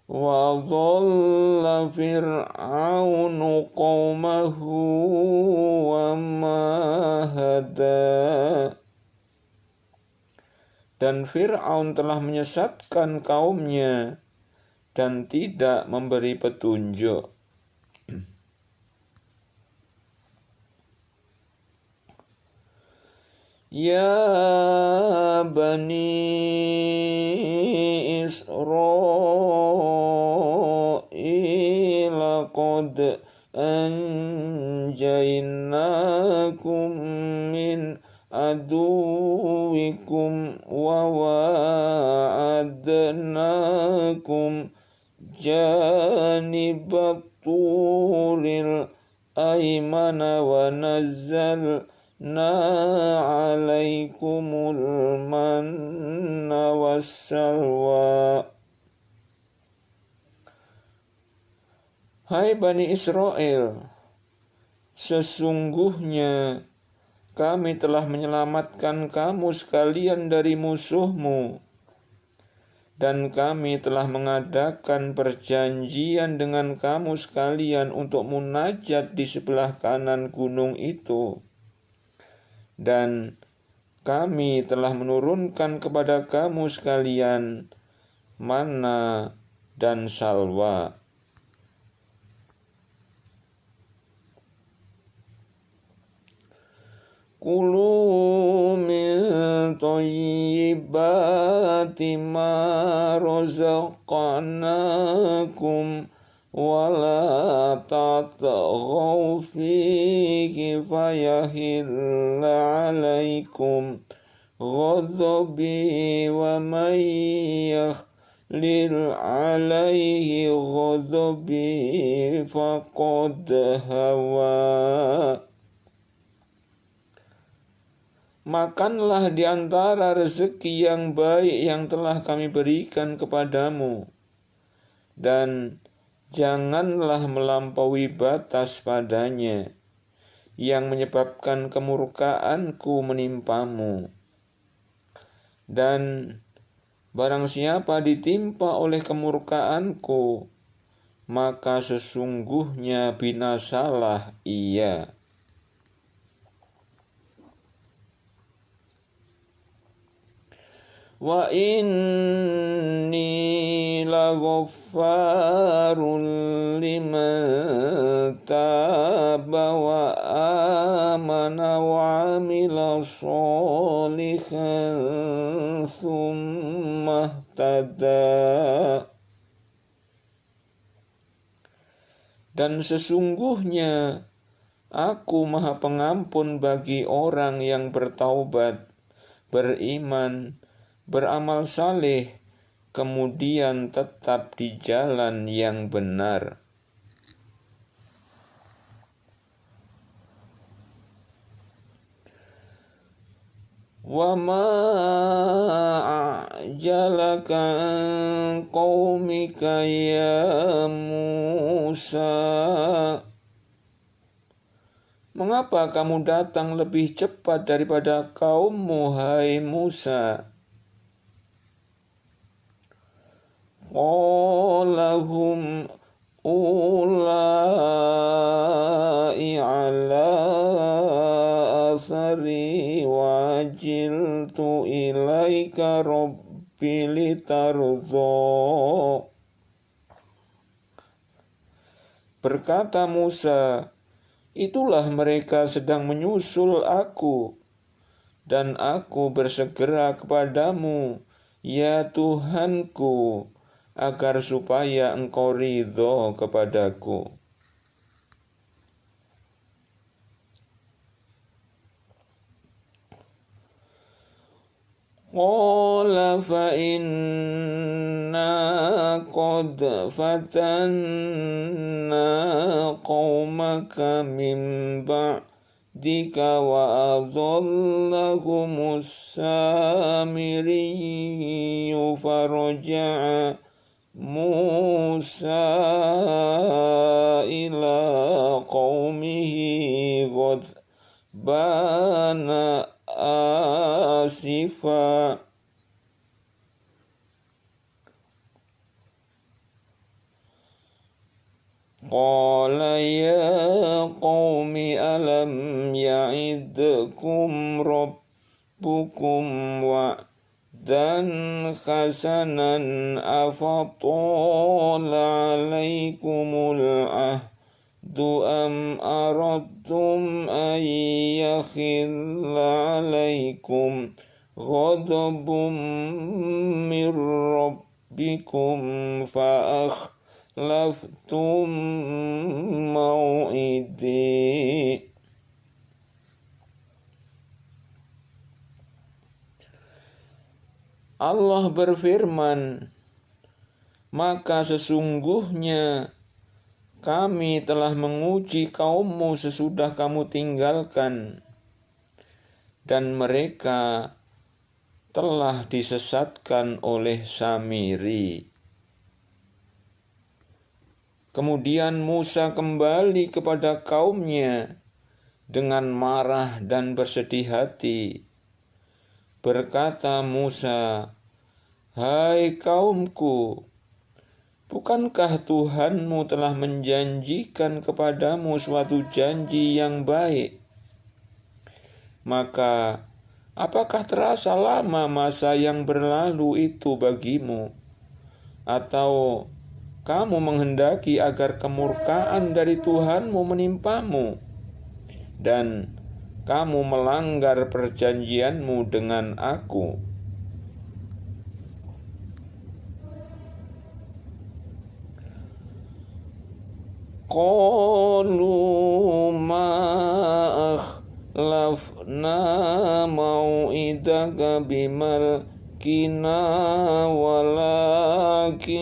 wa dhalla fir'aunu qaumahu wa ma hada. Dan Fir'aun telah menyesatkan kaumnya dan tidak memberi petunjuk. Ya Bani Israil qad anjaynakum min aduwikum wa wa'adnakum janibat turil aymana wa nazzalna alaikumul manna wassalwa. Hai Bani Israel, sesungguhnya kami telah menyelamatkan kamu sekalian dari musuhmu, dan kami telah mengadakan perjanjian dengan kamu sekalian untuk munajat di sebelah kanan gunung itu. Dan kami telah menurunkan kepada kamu sekalian manna dan salwa. Kulu min thayyibati ma razaqnakum wa la tatghaw fihi fayahilla alaikum ghadabi wa man yahlil alaihi ghadabi faqad hawa. Makanlah di antara rezeki yang baik yang telah kami berikan kepadamu, dan janganlah melampaui batas padanya, yang menyebabkan kemurkaanku menimpamu. Dan barang siapa ditimpa oleh kemurkaanku, maka sesungguhnya binasalah ia. Wa inni laghaffarun liman taba wa amana wa amila sholihan thumma ihtada. Dan sesungguhnya aku Maha Pengampun bagi orang yang bertaubat, beriman, beramal saleh, kemudian tetap di jalan yang benar. Wa ma a'jalaka an qaumika ya Musa. Mengapa kamu datang lebih cepat daripada kaummu, hai Musa? Qalahum ulai ala asari wajiltu ilaika rabbi litarzo. Berkata Musa, itulah mereka sedang menyusul aku, dan aku bersegera kepadamu, ya Tuhanku, agar supaya engkau ridho kepadaku. Qala fa inna qad fatanna qaumaka min ba'dika wa adhallahumus samiriyyu faraja'a Musa ila qaumihi ghadbana asifa. Qala ya qaumi alam ya'idkum rabbukum wa'dan hasanan afatala alaikumul ahdu am aradtum an yakhilla alaikum ghadabum min rabbikum laftum mau'idi. Allah berfirman, maka sesungguhnya kami telah menguji kaummu sesudah kamu tinggalkan, dan mereka telah disesatkan oleh Samiri. Kemudian Musa kembali kepada kaumnya dengan marah dan bersedih hati. Berkata Musa, "Hai kaumku, bukankah Tuhanmu telah menjanjikan kepadamu suatu janji yang baik? Maka apakah terasa lama masa yang berlalu itu bagimu? Atau kamu menghendaki agar kemurkaan dari Tuhanmu menimpamu, dan kamu melanggar perjanjianmu dengan aku?" Qalu ma akhlafna mau'idaka bimal kina walakinna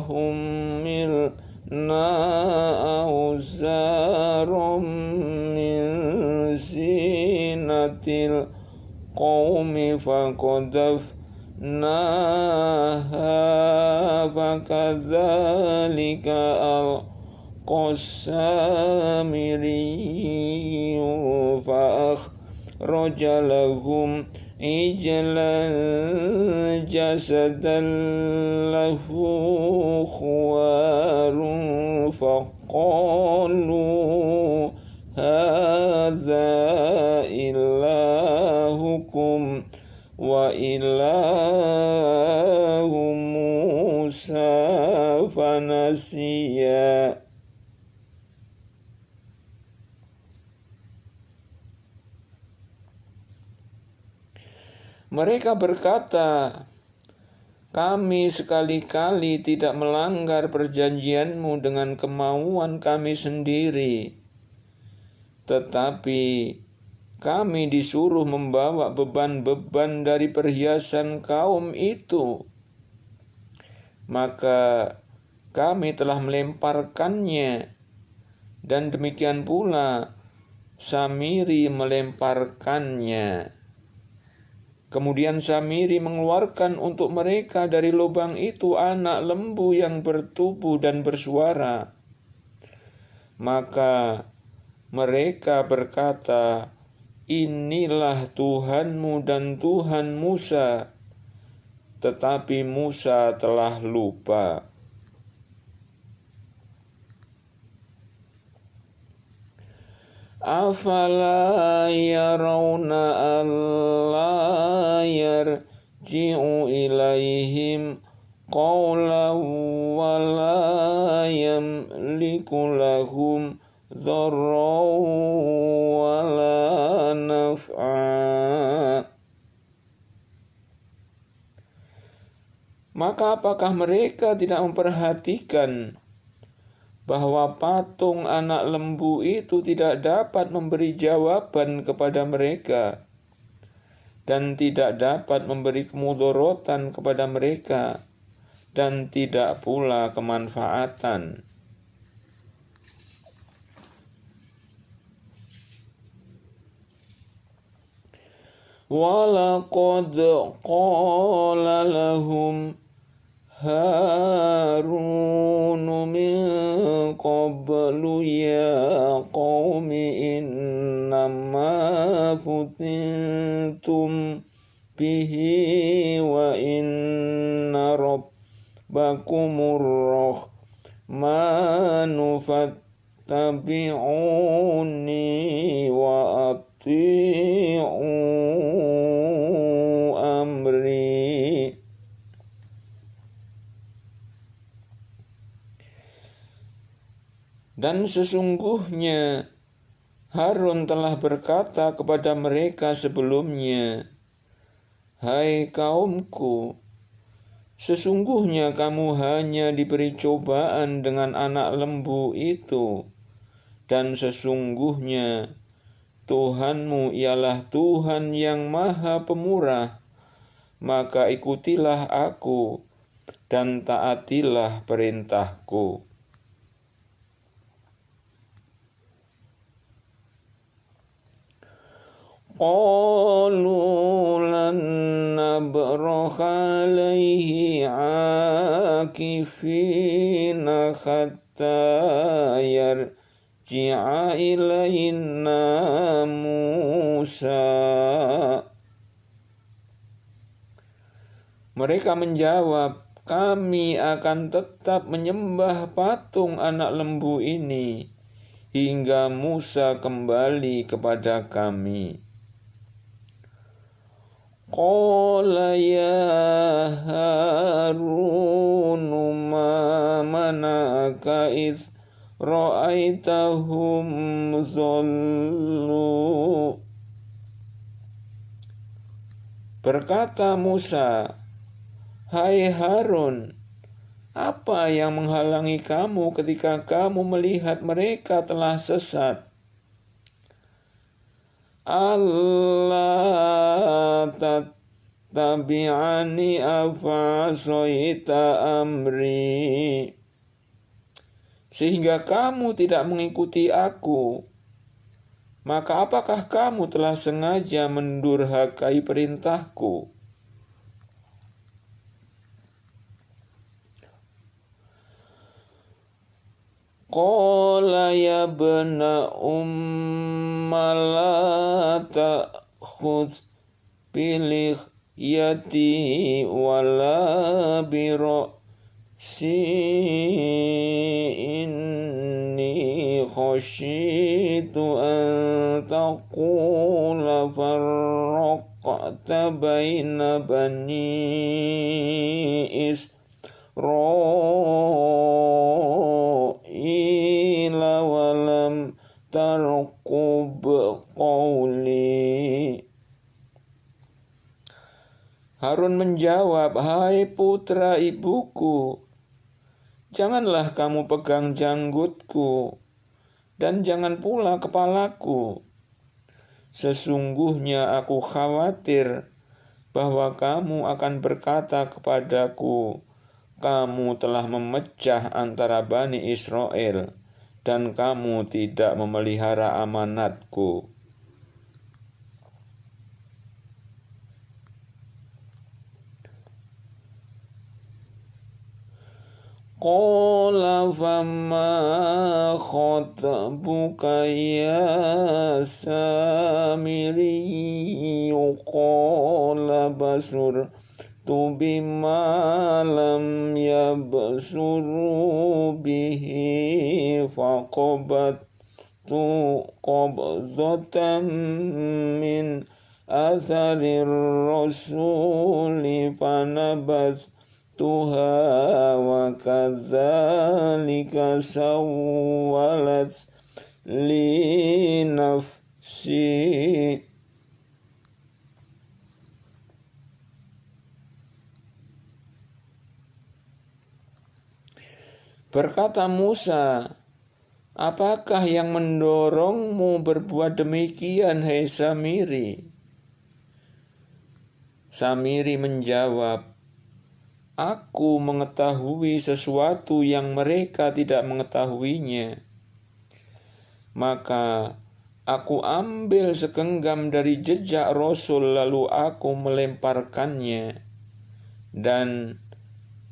humilna auzarum min zinatil qawmi faqadhafnaha fakadzalika al-qasamiriyu fa'akhraja lahum ijlan jasadan lahu khuwarun faqalu hadza ilahukum wa ilahu Musa fanasiya. Mereka berkata, kami sekali-kali tidak melanggar perjanjianmu dengan kemauan kami sendiri, tetapi kami disuruh membawa beban-beban dari perhiasan kaum itu. Maka kami telah melemparkannya, dan demikian pula Samiri melemparkannya. Kemudian Samiri mengeluarkan untuk mereka dari lubang itu anak lembu yang bertubuh dan bersuara. Maka mereka berkata, inilah Tuhanmu dan Tuhan Musa. Tetapi Musa telah lupa. Afala yarawna alla yarji'u ilaihim qawlan wa la yamliku lahum dharran wa la naf'a. Maka apakah mereka tidak memperhatikan bahwa patung anak lembu itu tidak dapat memberi jawaban kepada mereka dan tidak dapat memberi kemudorotan kepada mereka dan tidak pula kemanfaatan? Walaqad qala lahum Harun min qablu ya qawmi innama futintum bihi wa inna rabbakumur fattabi'uni wa ati'u amri. Dan sesungguhnya Harun telah berkata kepada mereka sebelumnya, "Hai kaumku, sesungguhnya kamu hanya diberi cobaan dengan anak lembu itu, dan sesungguhnya Tuhanmu ialah Tuhan yang Maha Pemurah, maka ikutilah aku dan taatilah perintahku." Qalu lan nabraha alaihi akifina hatta yarji'a ilaina Musa. Mereka menjawab, "Kami akan tetap menyembah patung anak lembu ini hingga Musa kembali kepada kami." Qala ya Harun ma mana'aka idh ra'aitahum dhallu. Berkata Musa, "Hai Harun, apa yang menghalangi kamu ketika kamu melihat mereka telah sesat? Allah tattabi'ani afasaita amri, sehingga kamu tidak mengikuti aku. Maka apakah kamu telah sengaja mendurhakai perintahku?" Qala ya bna umma la ta'khudh bilihyati wala bira'si inni khashitu an taqula farraqta baina bani Israila walam tarqub qawli. Harun menjawab, "Hai putra ibuku, janganlah kamu pegang janggutku dan jangan pula kepalaku. Sesungguhnya aku khawatir bahwa kamu akan berkata kepadaku, 'Kamu telah memecah antara Bani Israel dan kamu tidak memelihara amanatku.'" Qala fama khatabuka ya Samiri, qala basurtu bima lam yabsuru bihi faqabattu qabdatan min atharir rasuli fanabathtuha wa kadzalika sawwalat li nafsi. Berkata Musa, "Apakah yang mendorongmu berbuat demikian, hai Samiri?" Samiri menjawab, "Aku mengetahui sesuatu yang mereka tidak mengetahuinya. Maka aku ambil segenggam dari jejak Rasul lalu aku melemparkannya. Dan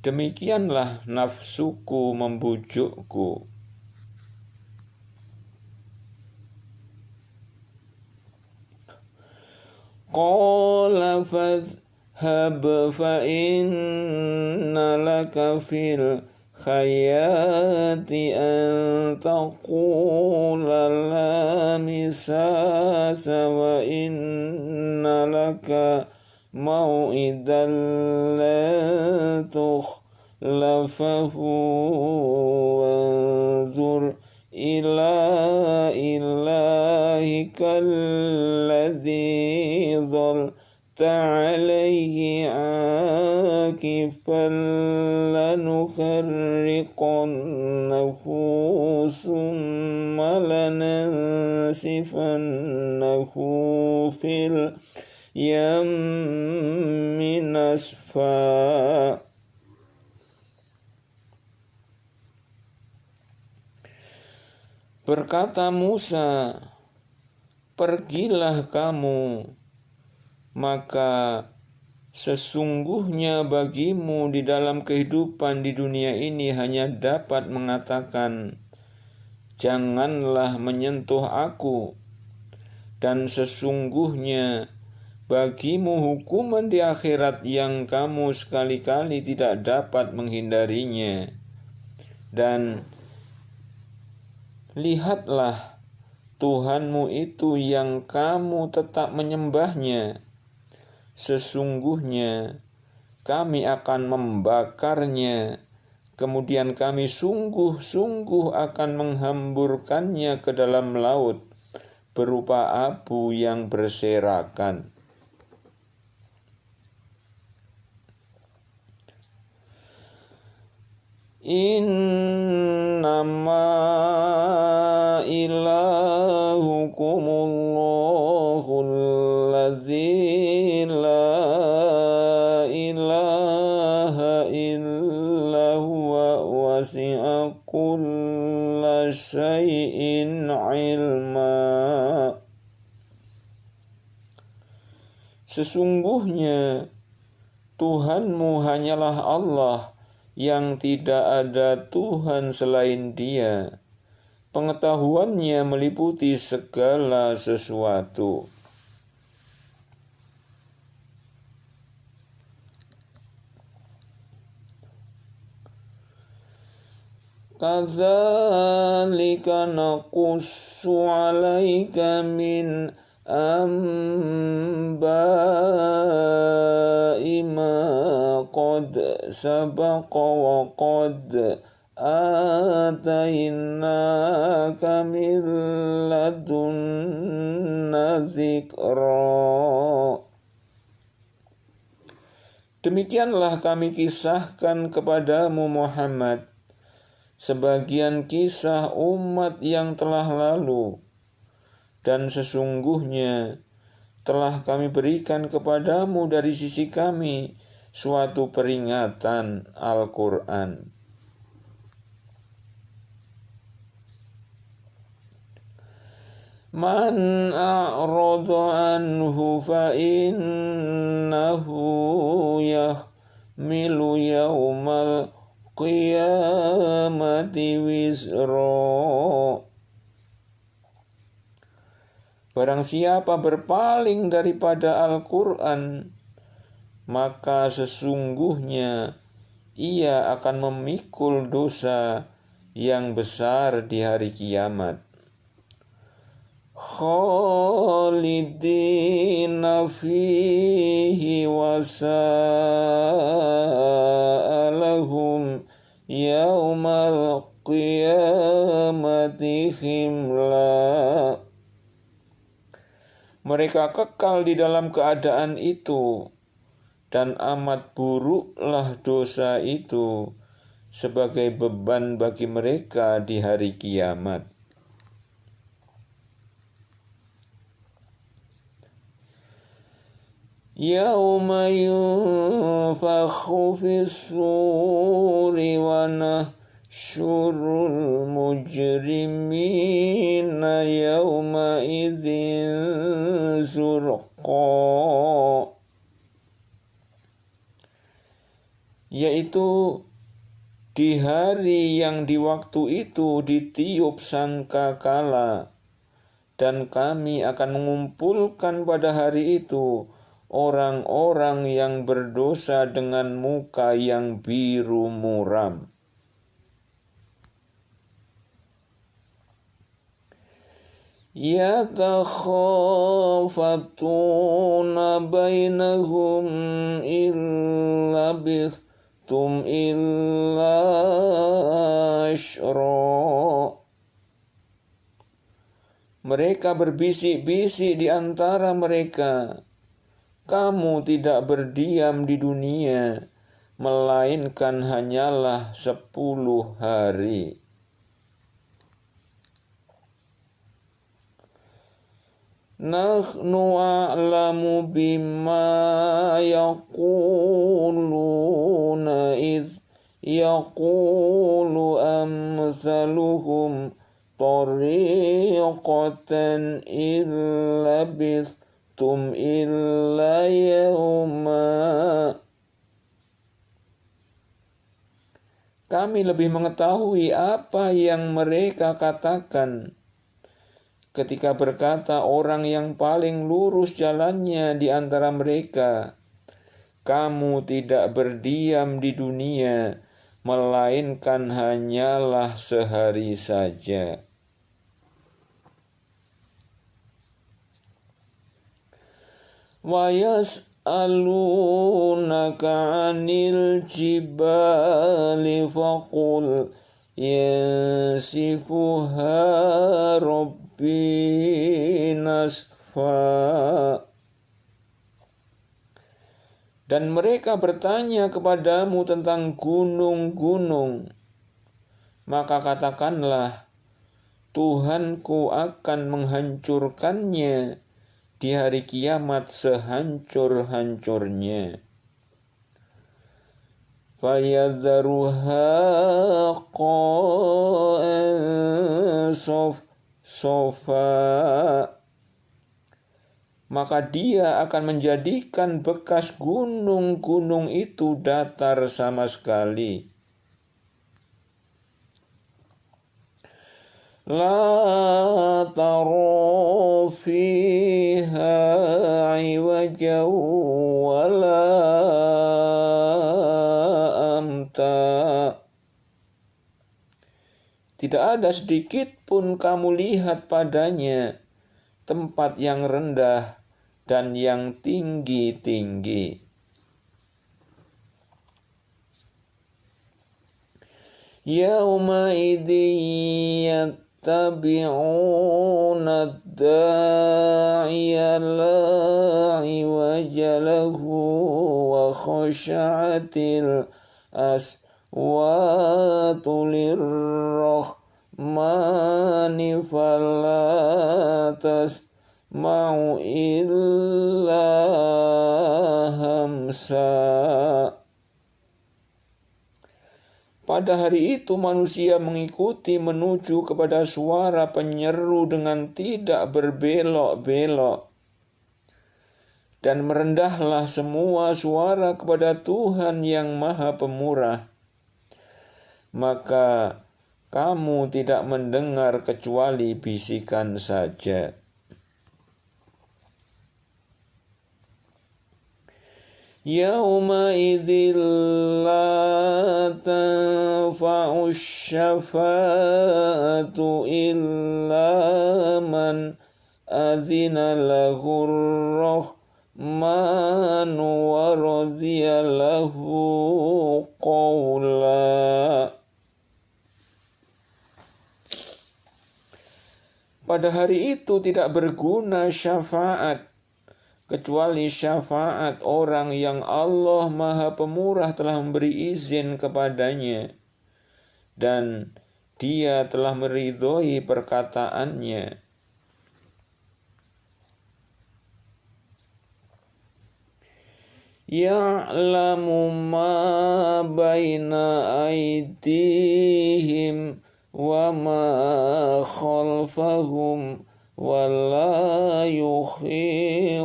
demikianlah nafsuku membujukku." Qala fadhhab fa inna laka fil khayati an taqula la misasa wa inna laka mau'idan la tukhlafahu wanzur ila ilahika alladhi عليه عاكفا لنخرقنه ثم لننسفنه في اليم نسفا. Berkata Musa, pergilah kamu, maka sesungguhnya bagimu di dalam kehidupan di dunia ini hanya dapat mengatakan, janganlah menyentuh aku, dan sesungguhnya bagimu hukuman di akhirat yang kamu sekali-kali tidak dapat menghindarinya. Dan lihatlah Tuhanmu itu yang kamu tetap menyembahnya. Sesungguhnya kami akan membakarnya, kemudian kami sungguh-sungguh akan menghamburkannya ke dalam laut berupa abu yang berserakan. Innama ilahukumullahu alladzi la ilaha illa huwa wasi'a kulla syai'in ilma. Sesungguhnya Tuhanmu hanyalah Allah yang tidak ada Tuhan selain Dia. Pengetahuannya meliputi segala sesuatu. Kadzalika naqussu 'alaika min amba'i ma qad sabaqa wa qad atainaka min ladunna dzikra. Demikianlah kami kisahkan kepadamu Muhammad sebagian kisah umat yang telah lalu, dan sesungguhnya telah kami berikan kepadamu dari sisi kami suatu peringatan Al-Quran. Man a'rada anhu fa innahu yahmilu yawmal qiyamati wizra. Barang siapa berpaling daripada Al-Quran, maka sesungguhnya ia akan memikul dosa yang besar di hari kiamat. Khalidina fihi wasa'alahum yaumal qiyamati himla. Mereka kekal di dalam keadaan itu, dan amat buruklah dosa itu sebagai beban bagi mereka di hari kiamat. Yauma yunfakhu fis-suri wa nahsyurul mujrimina yauma idzin zurqa. Yaitu di hari yang di waktu itu ditiup sangkakala, dan kami akan mengumpulkan pada hari itu orang-orang yang berdosa dengan muka yang biru muram. yatakhafatuna bainahum illa bistum illa asyra. Mereka berbisik-bisik di antara mereka, kamu tidak berdiam di dunia, melainkan hanyalah 10 hari. Nahnu a'lamu bima yaquluna idh yaqulu amsaluhum tariqatan illa bistum illa yawma. Kami lebih mengetahui apa yang mereka katakan ketika berkata orang yang paling lurus jalannya di antara mereka, kamu tidak berdiam di dunia, melainkan hanyalah sehari saja. Wa yas'alunaka 'anil jibali faqul yansifuha rabbi nasfa. Dan mereka bertanya kepadamu tentang gunung-gunung, maka katakanlah, Tuhanku akan menghancurkannya di hari kiamat sehancur-hancurnya. Fayadharuha qa'an sofa. Maka dia akan menjadikan bekas gunung-gunung itu datar sama sekali. La tara fiha iwaja wala amta. Tidak ada sedikit pun kamu lihat padanya tempat yang rendah dan yang tinggi-tinggi. Yauma idin yattabi'una ad-da'iya la iwaja lahu wa khashatil aswatu lirrahmani fala tasma'u illa hamsa. Pada hari itu manusia mengikuti menuju kepada suara penyeru dengan tidak berbelok-belok. Dan merendahlah semua suara kepada Tuhan yang Maha Pemurah. Maka kamu tidak mendengar kecuali bisikan saja. Yauma idzil la tanfa'u syafa'atu illa man adzina lahur rahmanu wa radiya lahu qawla. Pada hari itu tidak berguna syafaat kecuali syafaat orang yang Allah Maha Pemurah telah memberi izin kepadanya dan Dia telah meridhoi perkataannya. Ya'lamu ma baina aydihim wa ma khalfahum wala yuhituna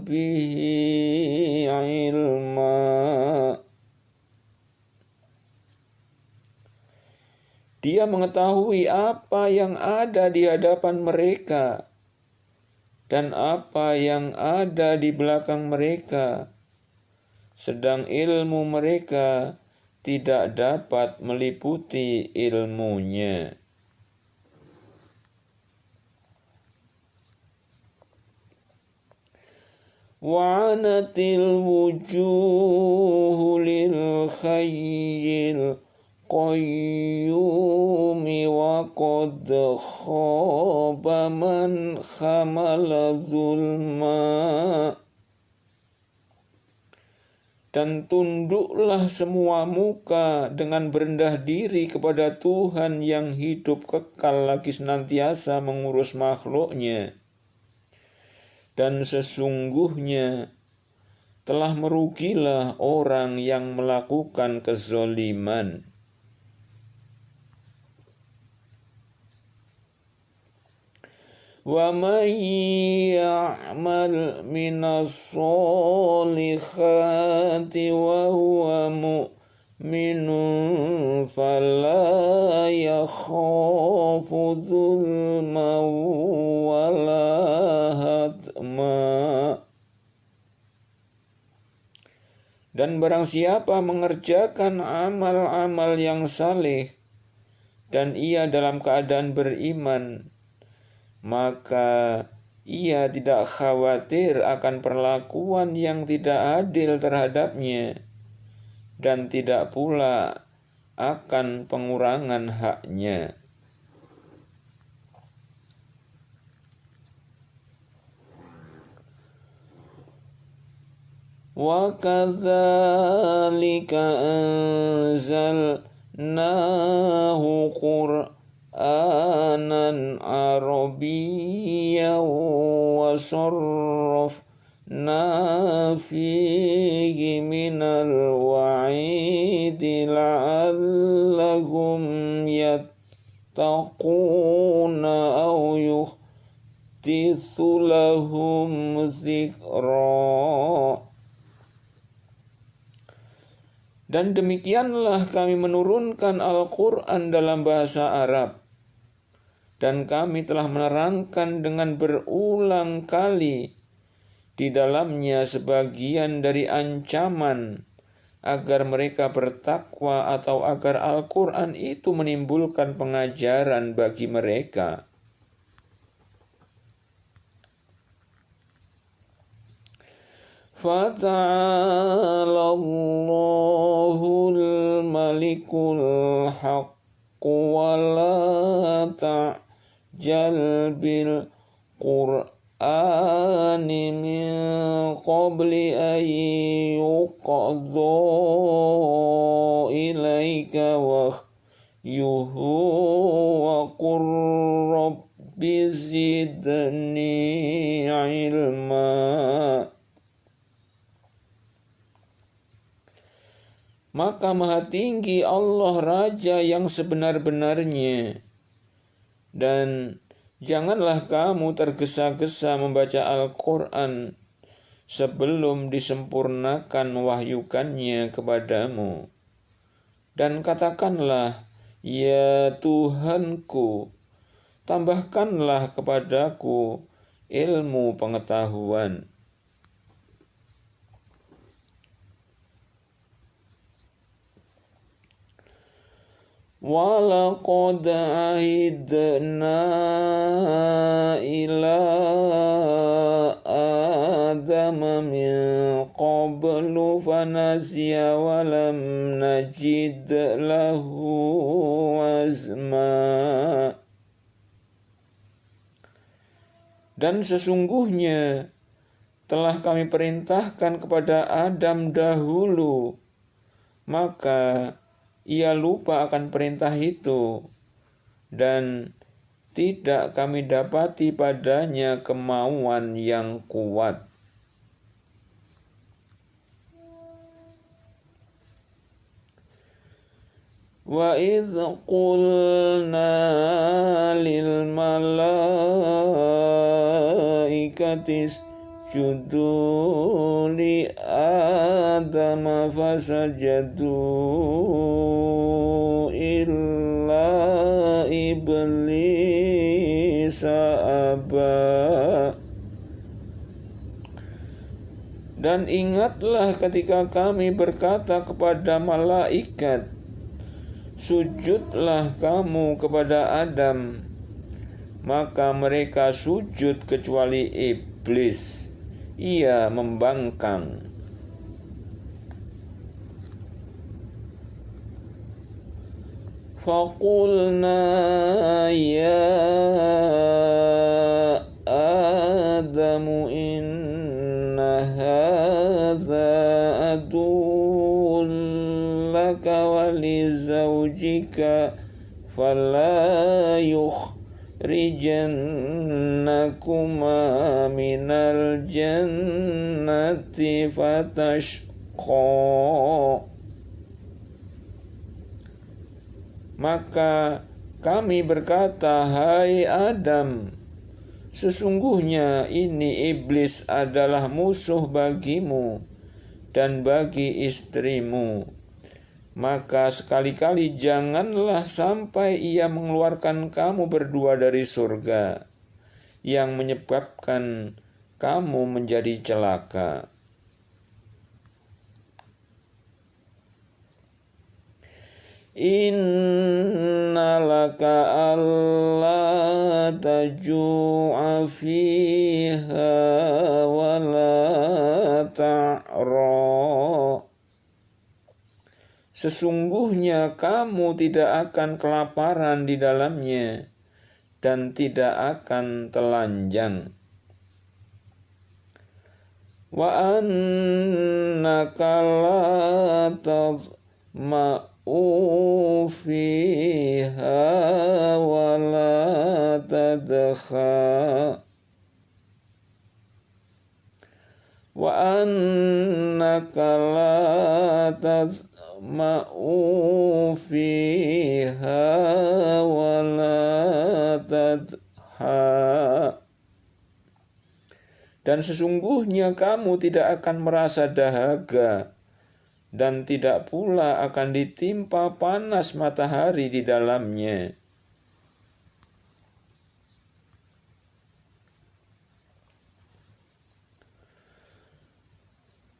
bihi ilma. Dia mengetahui apa yang ada di hadapan mereka dan apa yang ada di belakang mereka, sedang ilmu mereka tidak dapat meliputi ilmunya. wa'anatil wujuhu lil khayyil qayyumi wa qad khaba man khamala zulma. Dan tunduklah semua muka dengan berendah diri kepada Tuhan yang hidup kekal lagi senantiasa mengurus makhluknya. Dan sesungguhnya telah merugilah orang yang melakukan kezaliman. Wa may ya'mal minas solihati wa huwa mu'minun fala yakhafu zulma wala hadma. Dan barang siapa mengerjakan amal-amal yang saleh dan ia dalam keadaan beriman, maka ia tidak khawatir akan perlakuan yang tidak adil terhadapnya dan tidak pula akan pengurangan haknya. Wa kadzalika anzalnahu Qur'anan Arabiyyan wa sarrafna fihi minal wa'idi la'allahum yattaquna aw yuhditsu lahum dzikra. Dan demikianlah kami menurunkan Al-Quran dalam bahasa Arab. Dan kami telah menerangkan dengan berulang kali di dalamnya sebagian dari ancaman agar mereka bertakwa atau agar Al-Quran itu menimbulkan pengajaran bagi mereka. Fata'ala Allahul Malikul Haqq wa la ta'jal bil Qur'ani min qabli an yuqadha ilaika wahyuhu wa qur rabbi zidni ilma. Maka maha tinggi Allah Raja yang sebenar-benarnya. Dan janganlah kamu tergesa-gesa membaca Al-Quran sebelum disempurnakan wahyukannya kepadamu. Dan katakanlah, ya Tuhanku, tambahkanlah kepadaku ilmu pengetahuan. Walaqad ahidna ila Adam min qablu fanasiya walam najid lahu azma. Dan sesungguhnya telah kami perintahkan kepada Adam dahulu, maka ia lupa akan perintah itu, dan tidak kami dapati padanya kemauan yang kuat. Wa idz qulna lil malaikati isjudu li Adam fasajadu illa iblis aba. Dan ingatlah ketika kami berkata kepada malaikat, sujudlah kamu kepada Adam, maka mereka sujud kecuali iblis. ia membangkang. Faqulna ya Adamu inna hadza aduwwun laka wa li zawjika fala yukhrijannakuma minal jannati fatashqa. Maka kami berkata, hai Adam, sesungguhnya ini iblis adalah musuh bagimu dan bagi istrimu. Maka sekali-kali janganlah sampai ia mengeluarkan kamu berdua dari surga, yang menyebabkan kamu menjadi celaka. Innalaka alla taju'a fiha wa la ta'ra. Sesungguhnya kamu tidak akan kelaparan di dalamnya dan tidak akan telanjang. Wa annaka la tadma'u fiha wa la tadkha. Wa annaka la tadma'u fiha wa la tadha. Dan sesungguhnya kamu tidak akan merasa dahaga dan tidak pula akan ditimpa panas matahari di dalamnya.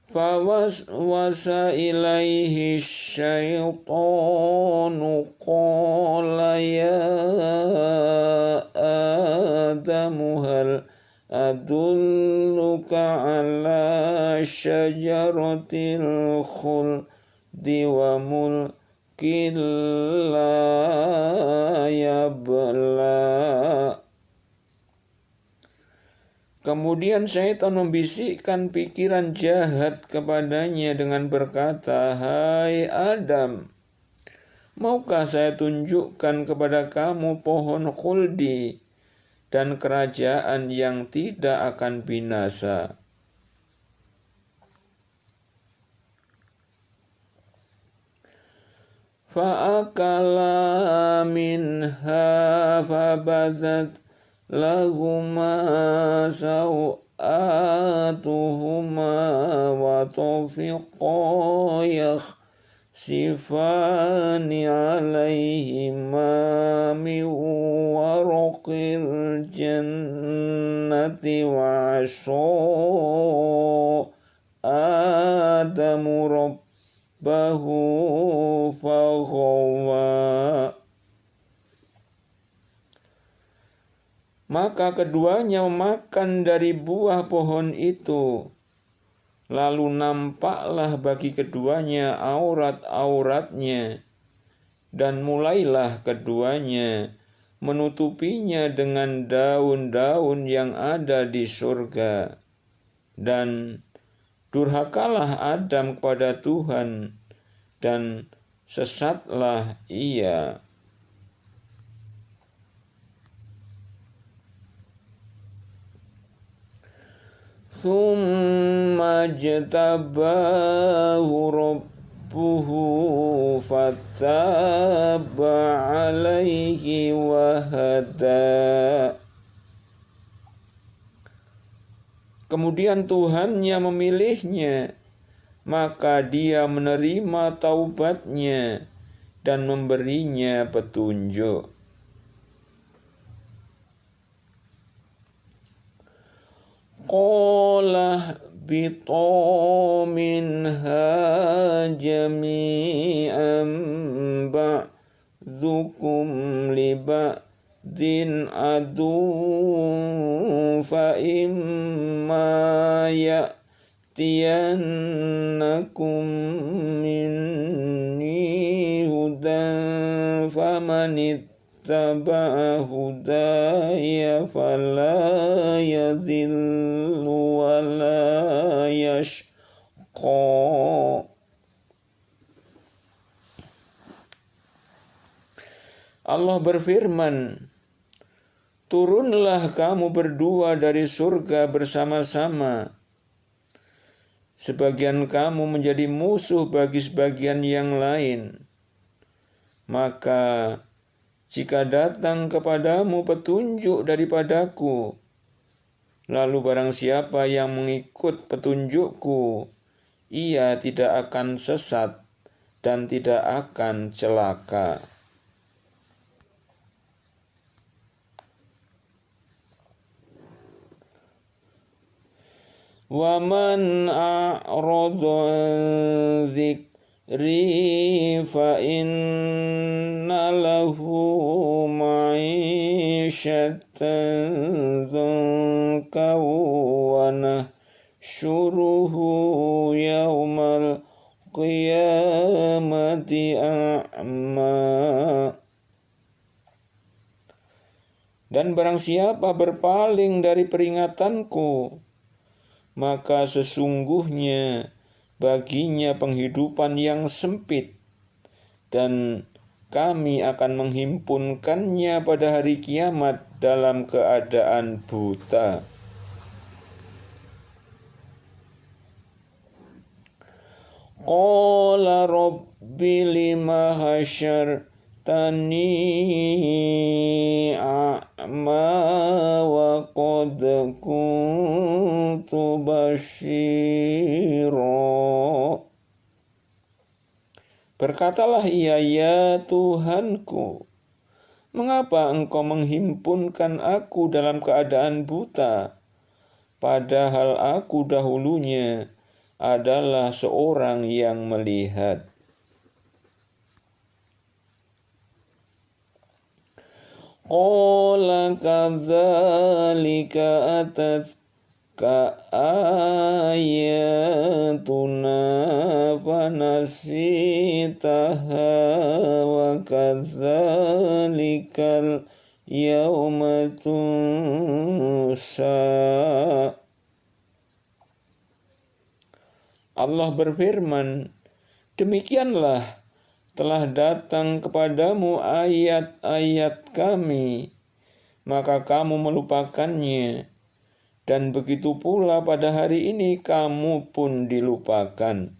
Fawaswasa ilaihi syaitanu qala ya Adamu hal adulluka ala syajaratil khuldi wa mulkin la yabla. Kemudian syaitan membisikkan pikiran jahat kepadanya dengan berkata, hai Adam, maukah saya tunjukkan kepada kamu pohon khuldi dan kerajaan yang tidak akan binasa? Fa'akala minha fabadat lahuma sawatuhuma wa tafiqa yakhsifani alaihima min waraqil jannati wa asha Adamu rabbahu faghawa. Maka keduanya memakan dari buah pohon itu. Lalu nampaklah bagi keduanya aurat-auratnya, dan mulailah keduanya menutupinya dengan daun-daun yang ada di surga. Dan durhakalah Adam kepada Tuhan, dan sesatlah ia. Thumma jtabahu rabbuhu fattaba alaihi wahada. Kemudian Tuhannya memilihnya, maka dia menerima taubatnya dan memberinya petunjuk. Qala bitu minha jami'an ba'dukum li ba'din ghadin adu fa imma ya'tiyannakum minni hudan famanittaba'a hudaya fala yadhillu wa la yashqa. Allah berfirman, turunlah kamu berdua dari surga bersama-sama. Sebagian kamu menjadi musuh bagi sebagian yang lain. Maka jika datang kepadamu petunjuk daripadaku, lalu barang siapa yang mengikut petunjukku, ia tidak akan sesat dan tidak akan celaka. Wa man a'rada an dzikri fa inna lahu ma'isyatan dzanka wa nahsyuruhu yaumal qiyamati a'ma. Dan barang siapa berpaling dari peringatanku, maka sesungguhnya baginya penghidupan yang sempit, dan kami akan menghimpunkannya pada hari kiamat dalam keadaan buta. Qala rabbi lima hasyartani a'ma wa qad kuntu basyira. Berkatalah ia, ya Tuhanku, mengapa engkau menghimpunkan aku dalam keadaan buta, padahal aku dahulunya adalah seorang yang melihat. Qala kadzalika atatka ayatuna fanasitaha wa kadzalikal yauma tunsa. Allah berfirman, demikianlah telah datang kepadamu ayat-ayat kami, maka kamu melupakannya, dan begitu pula pada hari ini kamu pun dilupakan.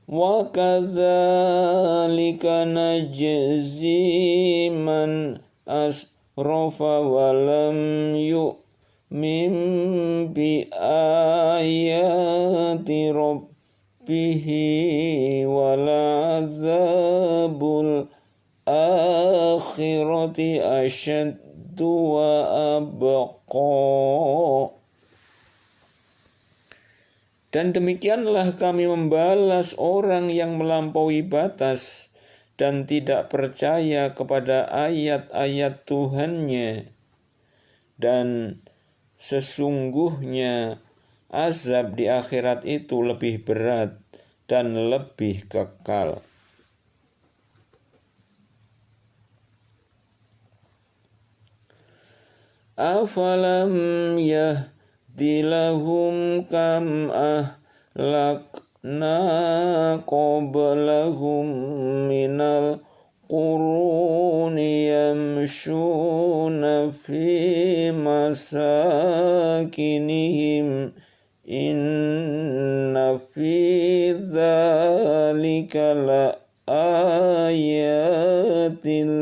Wa kadzalika najzi man asrafa wa lam min bi ayati rabbihi wal adzabul akhirati asyaddu wa abqa. Dan demikianlah kami membalas orang yang melampaui batas dan tidak percaya kepada ayat-ayat Tuhannya, dan sesungguhnya azab di akhirat itu lebih berat dan lebih kekal. Afalam yahdi lahum kam ahlakna qablahum minal quruni yamshuna fi masakinihim inna fi dzalika la ayatin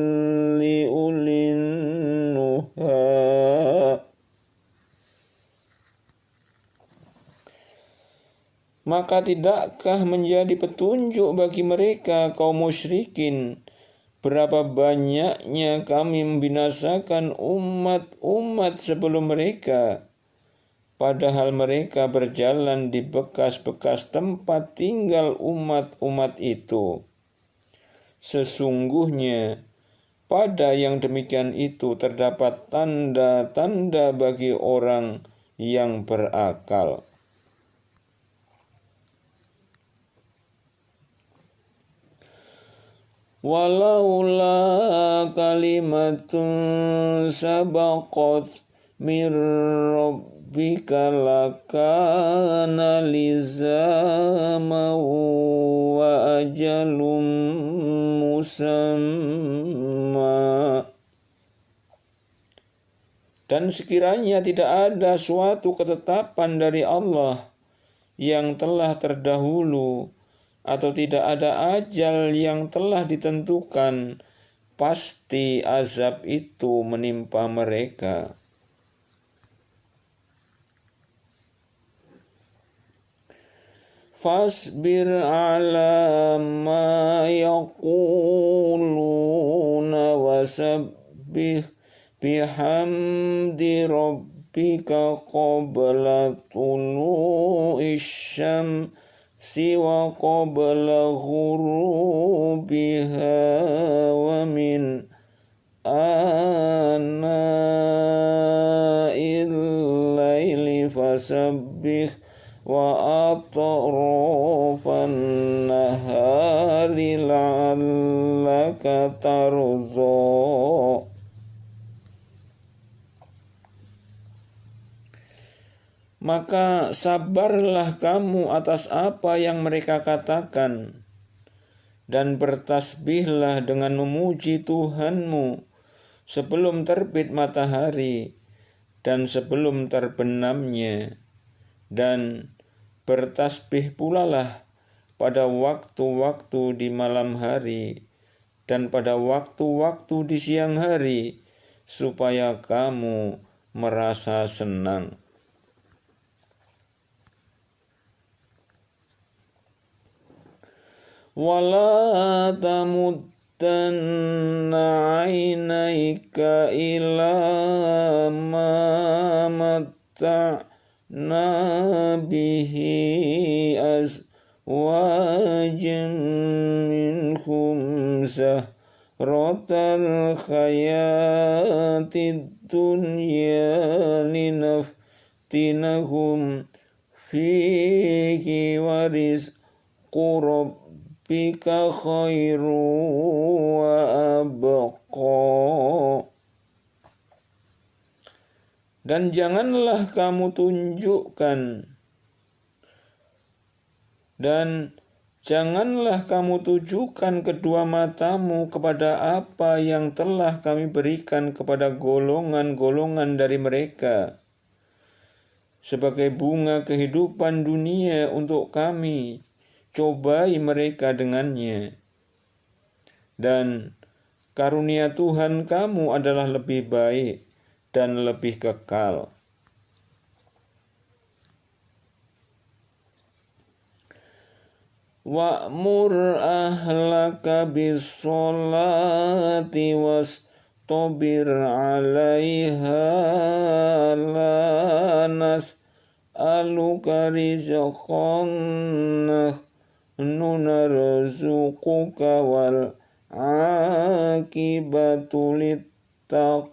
li ulin nuha. Maka tidakkah menjadi petunjuk bagi mereka kaum musyrikin berapa banyaknya kami membinasakan umat-umat sebelum mereka, padahal mereka berjalan di bekas-bekas tempat tinggal umat-umat itu. Sesungguhnya pada yang demikian itu terdapat tanda-tanda bagi orang yang berakal. Walaula kalimatun sabaqat mir rabbika lakana lizama wa ajalum musamma. Dan sekiranya tidak ada suatu ketetapan dari Allah yang telah terdahulu, atau tidak ada ajal yang telah ditentukan, pasti azab itu menimpa mereka. Fasbir ala ma yaquluna wasabbih bihamdi rabbika qabla tulu'is syamsi wa qabla ghurubiha wa min ana'il laili fasabbih wa atrafan nahari la'allaka tardha. Maka sabarlah kamu atas apa yang mereka katakan, dan bertasbihlah dengan memuji Tuhanmu sebelum terbit matahari dan sebelum terbenamnya, dan bertasbih pulalah pada waktu-waktu di malam hari dan pada waktu-waktu di siang hari, supaya kamu merasa senang. Wala tamuddanna 'ainaika ila ma matta'na bihi azwajan minhum zahratal hayatid dunya linaftinahum fihi wa rizqu rabbika khairu wa abqa. Dan janganlah kamu tujukan kedua matamu kepada apa yang telah kami berikan kepada golongan-golongan dari mereka sebagai bunga kehidupan dunia untuk kami cobai mereka dengannya. Dan karunia Tuhan kamu adalah lebih baik dan lebih kekal. Wa'mur ahlaka bis-sholati wastabir 'alaiha la nas'aluka rizqan nahnu narzuquka wal 'aqibatu lit-taqwa.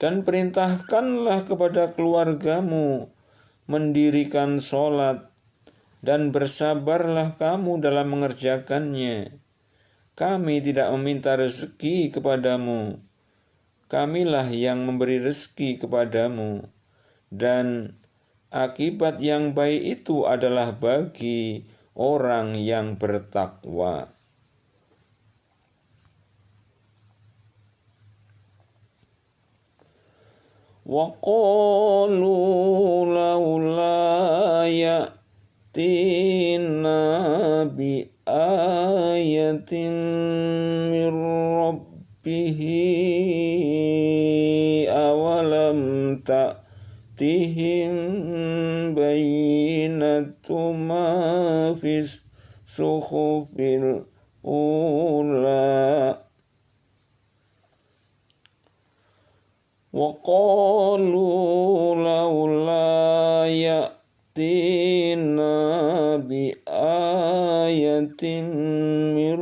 Dan perintahkanlah kepada keluargamu mendirikan sholat, dan bersabarlah kamu dalam mengerjakannya. Kami tidak meminta rezeki kepadamu, kamilah yang memberi rezeki kepadamu, dan akibat yang baik itu adalah bagi orang yang bertakwa. Wa qalu laula ya'tina bi ayatin mir rabbihi awalam ta'tihim bayyinatu ma fis suhufil ula. Wa qalu laula ya'tina bi ayatin min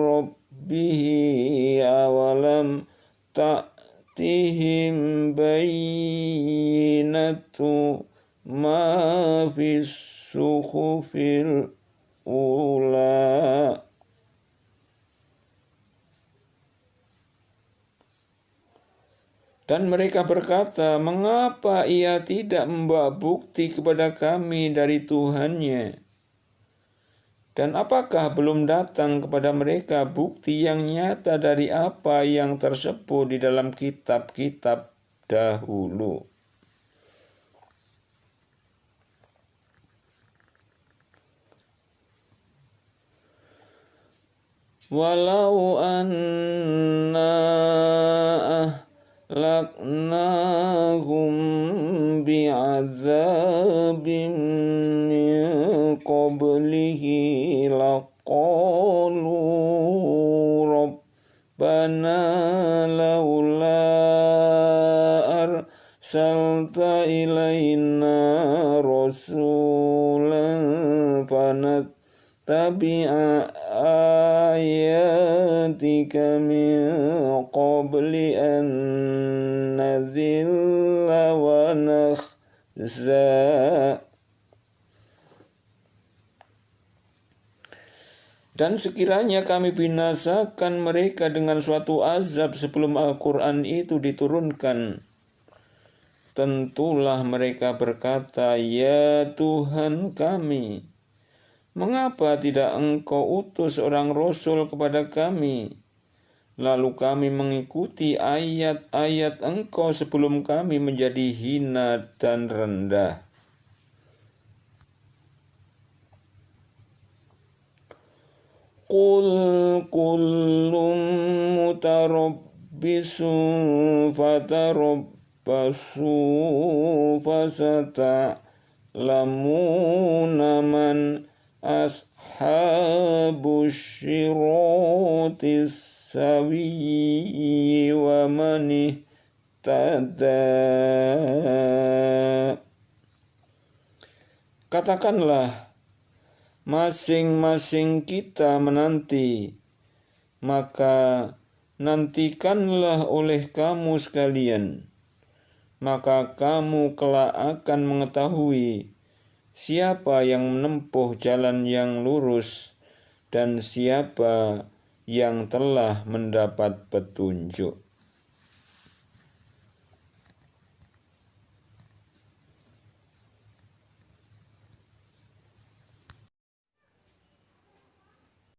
rabbihi awalam ta'tihim bayyinatu ma fis suhufil ula. Dan mereka berkata, mengapa ia tidak membawa bukti kepada kami dari Tuhannya? Dan apakah belum datang kepada mereka bukti yang nyata dari apa yang tersebut di dalam kitab-kitab dahulu? Walau anna ahlaknahum bi'adzabim min qablihi laqalu rabbana laula arsalta ilaina rasulan fanattabi'a ayatika min qabli an nadhilla wa nakhza. Dan sekiranya kami binasakan mereka dengan suatu azab sebelum Al-Quran itu diturunkan, tentulah mereka berkata, ya Tuhan kami, mengapa tidak Engkau utus seorang Rasul kepada kami, lalu kami mengikuti ayat-ayat Engkau sebelum kami menjadi hina dan rendah. Qul kullum mutarabbisun fatarabbasu fasata'lamuna man ashabus syiratis sawiyyi wa man ihtada. Katakanlah, masing-masing kita menanti, maka nantikanlah oleh kamu sekalian, maka kamu kelak akan mengetahui siapa yang menempuh jalan yang lurus dan siapa yang telah mendapat petunjuk.